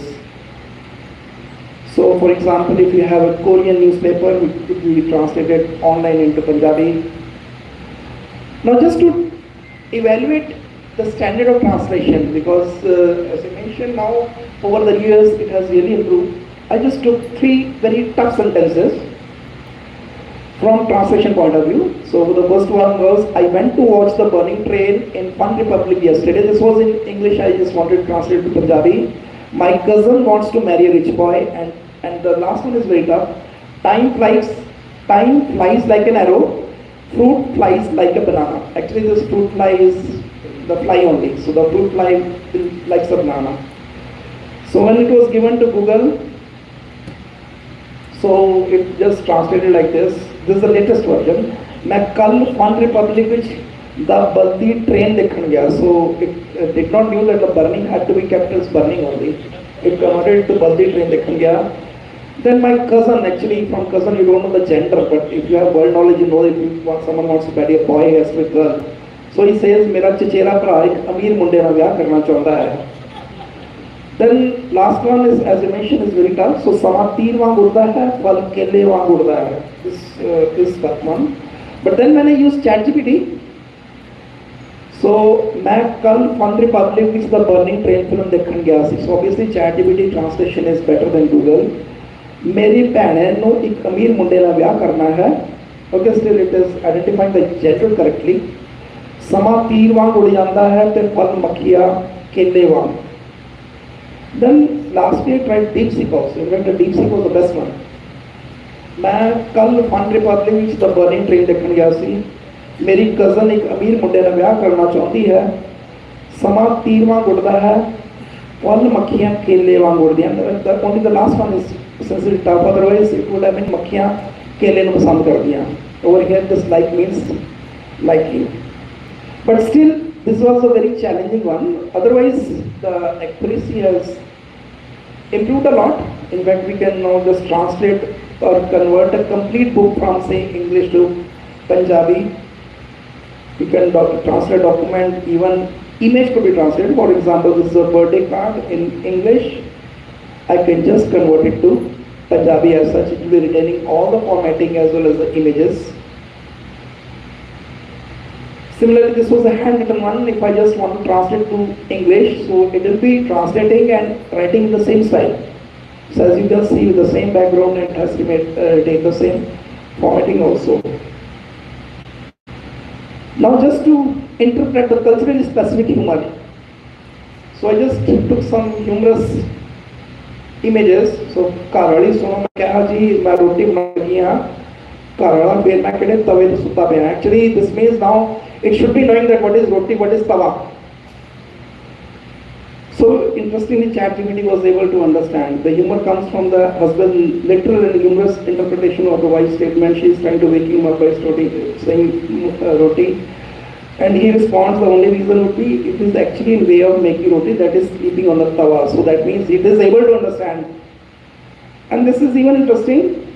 So for example, if you have a Korean newspaper, it will be translated online into Punjabi. Now just to evaluate the standard of translation, because as I mentioned, now over the years it has really improved. I just took 3 very tough sentences from translation point of view. So the first one was, I went to watch the burning train in Fun Republic yesterday. This was in English, I just wanted to translate to Punjabi. My cousin wants to marry a rich boy, and the last one is very tough. Time flies like an arrow, fruit flies like a banana. Actually this fruit fly is the fly only. So the fruit fly likes a banana. So when it was given to Google, so it just translated like this. This is the latest version. मैं कल Fun Republic which the baldi train देखने गया. So it did not knew that the burning had to be kept as burning only. It converted to baldi train देखने गया. Then my cousin, actually from cousin you don't know the gender, but if you have world knowledge you know if someone wants to marry a boy has to be a girl. So he says मेरा चचेरा भरा एक अमीर मुंडे ਨਾਲ ਵਿਆਹ करना चाहता है. Then last one is, as I mentioned, is very tough. So sama teen wang urda hai, fal kele wang urda hai. This one. But then when I used ChatGPT, so मैं कल Fun Republic which the burning train film देखने गया सी. So obviously ChatGPT translation is better than Google. मेरी भैणे ਨੂੰ ਇੱਕ ਅਮੀਰ ਮੁੰਡੇ ਨਾਲ ਵਿਆਹ ਕਰਨਾ ਹੈ. Okay, still it is identifying the gender correctly. ਸਮਾਂ ਤੀਰ ਵਾਂਗ ਉੜ ਜਾਂਦਾ ਹੈ ਤੇ ਫਲ ਮੱਖੀਆਂ ਕੇਲੇ ਵਾਂਗ. Then last year I tried DeepSeek also. In fact, the DeepSeek was the best one. मैं कल Fun Republic ਵਿੱਚ the burning train ਦੇਖਣ ਗਿਆ ਸੀ. ਮੇਰੀ cousin ਇੱਕ ਅਮੀਰ ਮੁੰਡੇ ਨਾਲ ਵਿਆਹ ਕਰਨਾ ਚਾਹੁੰਦੀ ਹੈ. ਸਮਾਂ ਤੀਰ ਵਾਂਗ ਉੱਡਦਾ ਹੈ, ਫਲ ਮੱਖੀਆਂ ਕੇਲੇ ਵਾਂਗ ਉੱਡਦੀਆਂ. Only the last one is sensitive tough. Otherwise, it would have been ਮੱਖੀਆਂ ਕੇਲੇ ਨੂੰ ਪਸੰਦ ਕਰਦੀਆਂ. Over here, this like means like you. But still, this was a very challenging one. Otherwise, the accuracy has improved a lot. In fact, we can now just translate or convert a complete book from, say, English to Punjabi. We can translate document, even image could be translated. For example, this is a birthday card in English. I can just convert it to Punjabi as such. It will be retaining all the formatting as well as the images. Similarly, this was a handwritten one. If I just want to translate to English, so it will be translating and writing in the same style. So as you can see, with the same background, it has retained the same formatting also. Now just to interpret the culturally specific humor. So I just took some humorous images. So Karali Sona Kaji, my roti Karala Fair Market, Tawed Sutta. Actually, this means now it should be knowing that what is roti, what is tawa. So interestingly, ChatGPT was able to understand. The humor comes from the husband's literal and humorous interpretation of the wife's statement. She is trying to wake him up by saying roti. And he responds, the only reason would be, it is actually a way of making roti, that is sleeping on the tawa. So that means it is able to understand. And this is even interesting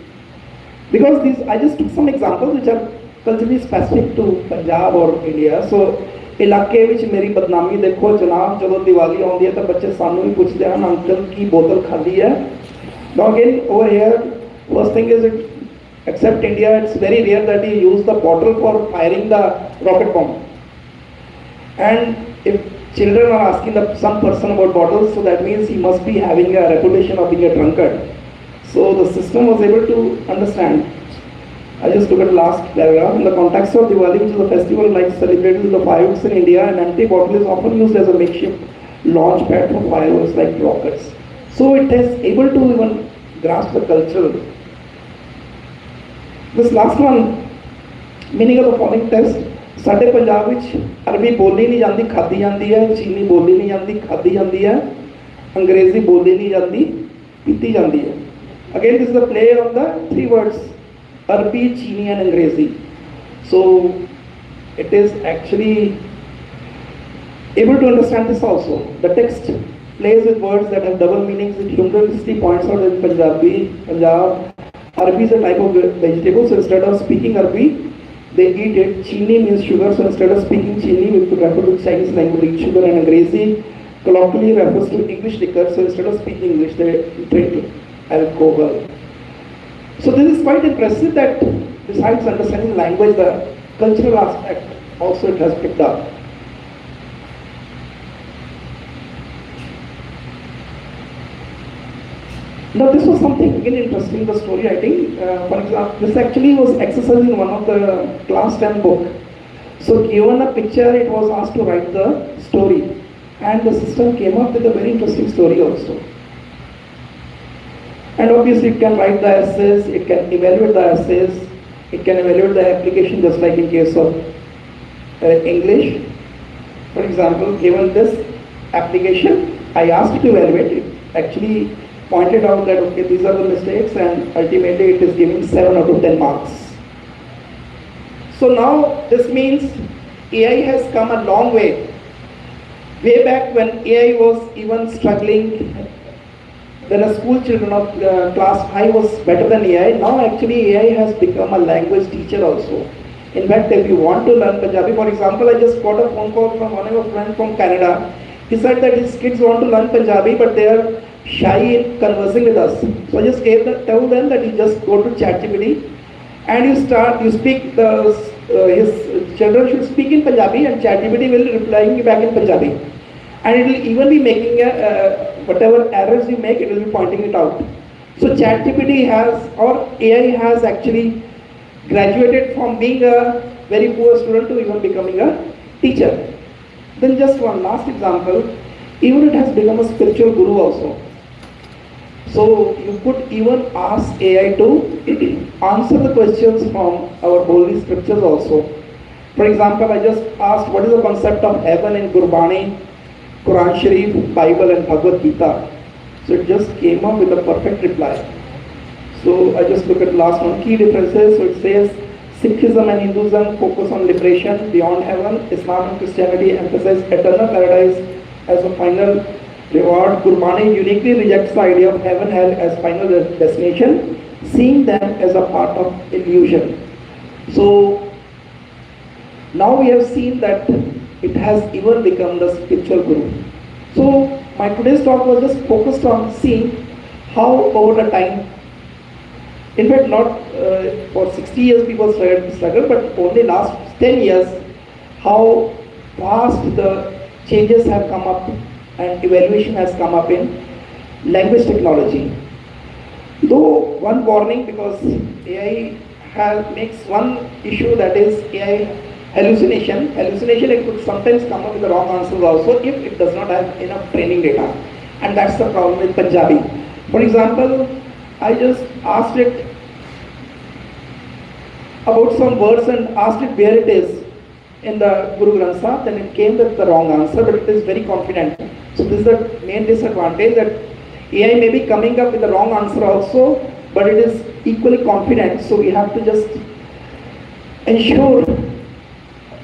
because I just took some examples which are culturally specific to Punjab or India. So इलाके विच मेरी बदनामी देखो जनाब, जब दिवाली आती है तो बच्चे सानू भी पूछते हैं अंकल की बोतल खाली है. Now again over here, first thing is it, except India, it's very rare that you use the bottle for firing the rocket bomb. And if children are asking some person about bottles, so that means he must be having a reputation of being a drunkard. So the system was able to understand. I just look at the last paragraph. In the context of Diwali, which is a festival like celebrated with the fireworks in India, an empty bottle is often used as a makeshift launch pad for fireworks like rockets. So it is able to even grasp the culture. This last one, meaning of the following test. ਸਾਡੇ ਪੰਜਾਬ ਵਿੱਚ ਅਰਬੀ ਬੋਲੀ ਨਹੀਂ ਜਾਂਦੀ, ਖਾਦੀ ਜਾਂਦੀ ਹੈ, ਚੀਨੀ ਬੋਲੀ ਨਹੀਂ ਜਾਂਦੀ, ਖਾਦੀ ਜਾਂਦੀ ਹੈ, ਅੰਗਰੇਜ਼ੀ ਬੋਲੀ ਨਹੀਂ ਜਾਂਦੀ, ਪੀਤੀ ਜਾਂਦੀ ਹੈ. Again, this is the play of the three words, Arabi, Chini and Angrezi. So, it is actually able to understand this also. The text plays with words that have double meanings. It humorously points out that in Punjab, Arabi is a type of vegetable. So, instead of speaking Arabi, they eat it. Chini means sugar, so instead of speaking Chini, we could refer to Chinese language, eat sugar, and Angrezi colloquially refers to English liquor, so instead of speaking English, they drink alcohol. So this is quite impressive that besides understanding language, the cultural aspect also it has picked up. Now this was something again interesting, the story writing. For example, this actually was exercise in one of the class 10 book. So given a picture, it was asked to write the story. And the system came up with a very interesting story also. And obviously it can write the essays, it can evaluate the essays, it can evaluate the application just like in case of English. For example, given this application, I asked it to evaluate it. Actually pointed out that okay, these are the mistakes, and ultimately it is giving 7 out of 10 marks. So now this means AI has come a long way. Way back when AI was even struggling, when a school children of class 5 was better than AI, now actually AI has become a language teacher also. In fact, if you want to learn Punjabi, for example, I just got a phone call from one of our friends from Canada. He said that his kids want to learn Punjabi, but they are shy in conversing with us. So I just told them that you just go to ChatGPT and you speak, his children should speak in Punjabi and ChatGPT will reply you back in Punjabi. And it will even be making whatever errors you make, it will be pointing it out. So ChatGPT has, or AI has actually graduated from being a very poor student to even becoming a teacher. Then just one last example, even it has become a spiritual guru also. So you could even ask AI to answer the questions from our holy scriptures also. For example, I just asked what is the concept of heaven in Gurbani, Quran Sharif, Bible and Bhagavad Gita. So it just came up with a perfect reply. So I just look at the last one, key differences. So it says Sikhism and Hinduism focus on liberation beyond heaven. Islam and Christianity emphasize eternal paradise as a final reward. Gurbani uniquely rejects the idea of heaven hell as final destination, seeing them as a part of illusion. So now we have seen that it has even become the spiritual guru. So my today's talk was just focused on seeing how over the time, in fact not for 60 years people struggle, but only last 10 years, how fast the changes have come up and evaluation has come up in language technology. Though one warning, because AI makes one issue, that is AI hallucination. Hallucination, it could sometimes come up with the wrong answers also if it does not have enough training data. And that's the problem with Punjabi. For example, I just asked it about some words and asked it where it is in the Guru Granth Sahib, then it came with the wrong answer, but it is very confident. So this is the main disadvantage, that AI may be coming up with the wrong answer also, but it is equally confident. So we have to just ensure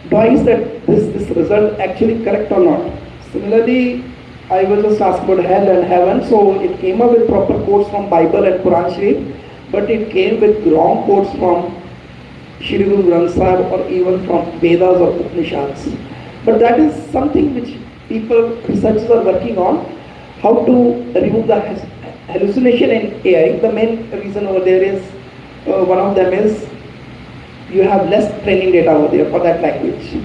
twice that this result actually correct or not. Similarly, I was just asked about hell and heaven, so it came up with proper quotes from Bible and Quran Sharif, but it came with wrong quotes from Shri Guru Granth Sahib or even from Vedas or Upanishads. But that is something which researchers are working on, how to remove the hallucination in AI. The main reason over there is, one of them is, you have less training data over there for that language.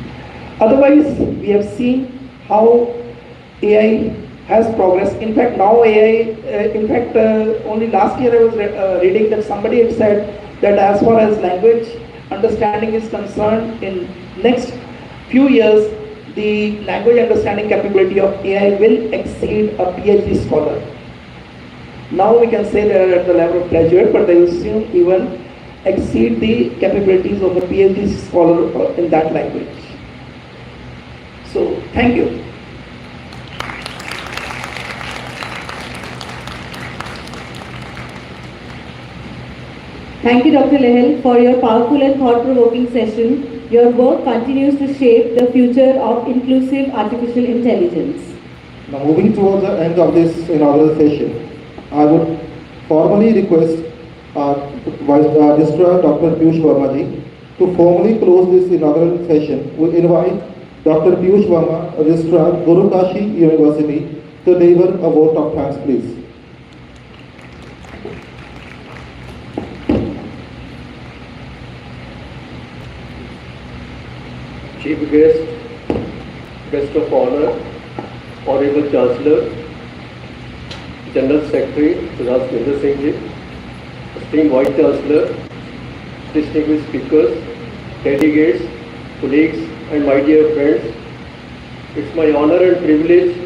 Otherwise, we have seen how AI has progressed. In fact, now AI, only last year I was reading that somebody had said that as far as language understanding is concerned, in next few years, the language understanding capability of AI will exceed a PhD scholar. Now we can say they are at the level of graduate, but they will soon even exceed the capabilities of a PhD scholar in that language. So, thank you. Thank you, Dr. Lehel, for your powerful and thought-provoking session. Your work continues to shape the future of inclusive artificial intelligence. Now, moving towards the end of this inaugural session, I would formally request Registrar Dr. Piyush Verma ji to formally close this inaugural session. We invite Dr. Piyush Verma, Registrar, Guru Kashi University, to deliver a vote of thanks, please. Chief Guest of Honor, Honorable Chancellor, General Secretary, Sardar Surinder Singh ji, esteemed Vice Chancellor, distinguished speakers, delegates, colleagues, and my dear friends, it's my honor and privilege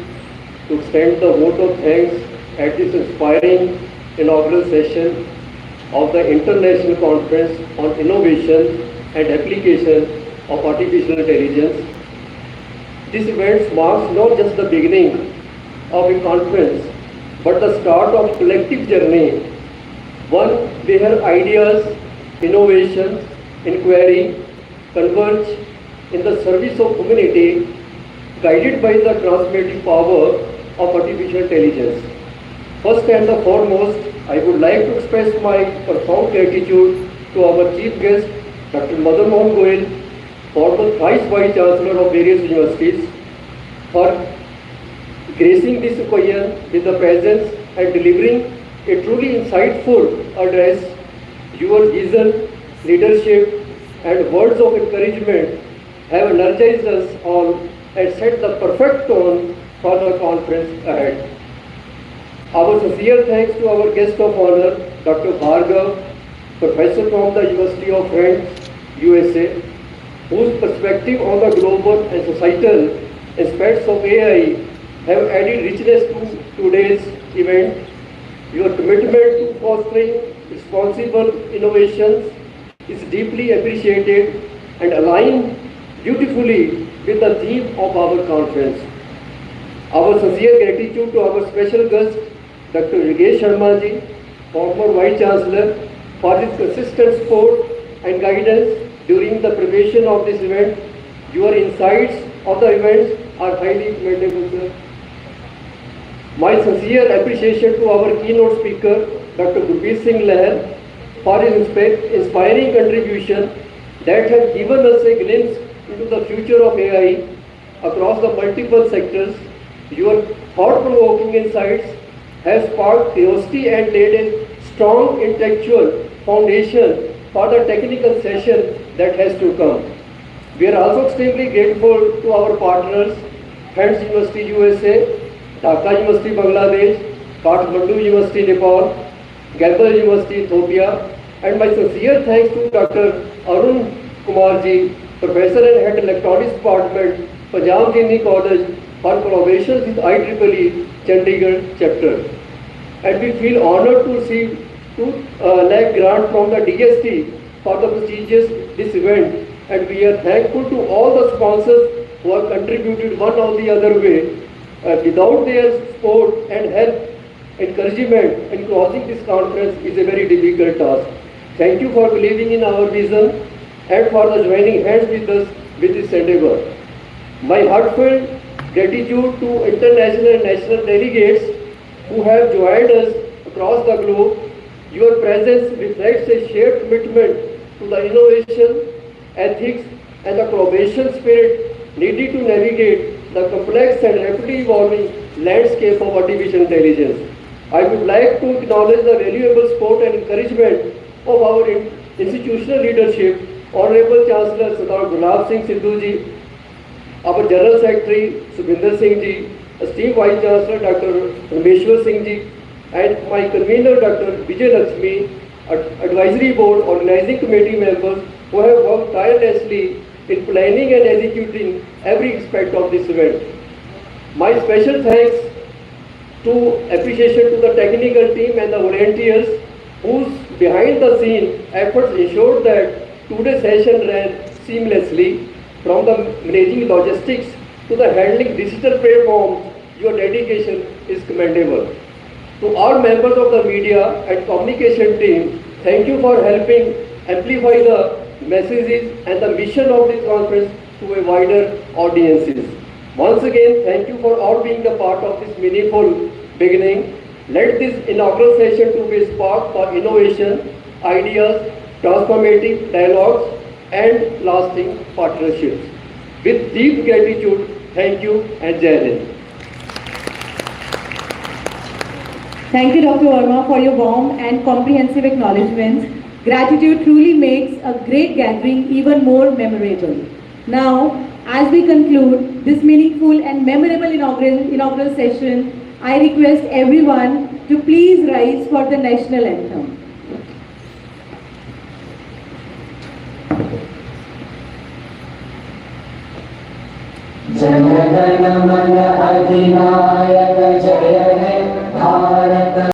to extend the vote of thanks at this inspiring inaugural session of the International Conference on Innovation and Application of Artificial Intelligence. This event marks not just the beginning of a conference, but the start of collective journey, one where ideas, innovation, inquiry converge in the service of humanity, guided by the transformative power of artificial intelligence. First and the foremost, I would like to express my profound gratitude to our chief guest, Dr. Madan Mohan Goyal, former Vice Chancellor of various universities, for gracing this occasion with the presence and delivering a truly insightful address. Your vision, leadership, and words of encouragement have energized us all and set the perfect tone for the conference ahead. Our sincere thanks to our guest of honor, Dr. Bhargav, Professor from the University of Friends, USA, whose perspective on the global and societal aspects of AI have added richness to today's event. Your commitment to fostering responsible innovations is deeply appreciated and aligned beautifully with the theme of our conference. Our sincere gratitude to our special guest, Dr. Yogesh Sharma ji, former Vice Chancellor, for his consistent support and guidance during the preparation of this event. Your insights of the events are highly commendable, sir. My sincere appreciation to our keynote speaker, Dr. Gurpreet Singh Lair, for his inspiring contribution that has given us a glimpse into the future of AI across the multiple sectors. Your thought-provoking insights have sparked curiosity and laid a strong intellectual foundation for the technical session that has to come. We are also extremely grateful to our partners, Friends University USA, Dhaka University Bangladesh, Kathmandu University Nepal, Galbar University Ethiopia, and my sincere thanks to Dr. Arun Kumarji, Professor and Head Electronics Department, Punjab Dini College, for collaboration with IEEE Chandigarh chapter. And we feel honored to receive 2 lakh grant from the DST for the prestigious this event, and we are thankful to all the sponsors who have contributed one or the other way. Without their support and help, encouragement in closing this conference is a very difficult task. Thank you for believing in our vision and for the joining hands with us with this endeavor. My heartfelt gratitude to international and national delegates who have joined us across the globe. Your presence reflects a shared commitment to the innovation, ethics, and the collaboration spirit needed to navigate the complex and rapidly evolving landscape of artificial intelligence. I would like to acknowledge the valuable support and encouragement of our institutional leadership, Honorable Chancellor Sardar Gulab Singh Sidhu ji, our General Secretary Subhinder Singh ji, esteemed Vice Chancellor Dr. Rameshwar Singh ji, and my convener Dr. Vijay Lakshmi, Advisory Board Organizing Committee members who have worked tirelessly in planning and executing every aspect of this event. My special thanks to appreciation to the technical team and the volunteers whose behind the scene efforts ensured that today's session ran seamlessly. From the managing logistics to the handling digital platforms, your dedication is commendable. To all members of the media and communication team, thank you for helping amplify the messages and the mission of this conference to a wider audiences. Once again, thank you for all being a part of this meaningful beginning. Let this inaugural session to be a spark for innovation, ideas, transformative dialogues, and lasting partnerships. With deep gratitude, thank you and Jai Hind. Thank you, Dr. Verma, for your warm and comprehensive acknowledgements. Gratitude truly makes a great gathering even more memorable. Now, as we conclude this meaningful and memorable inaugural session, I request everyone to please rise for the national anthem. Jana Gana Mana Adhinayaka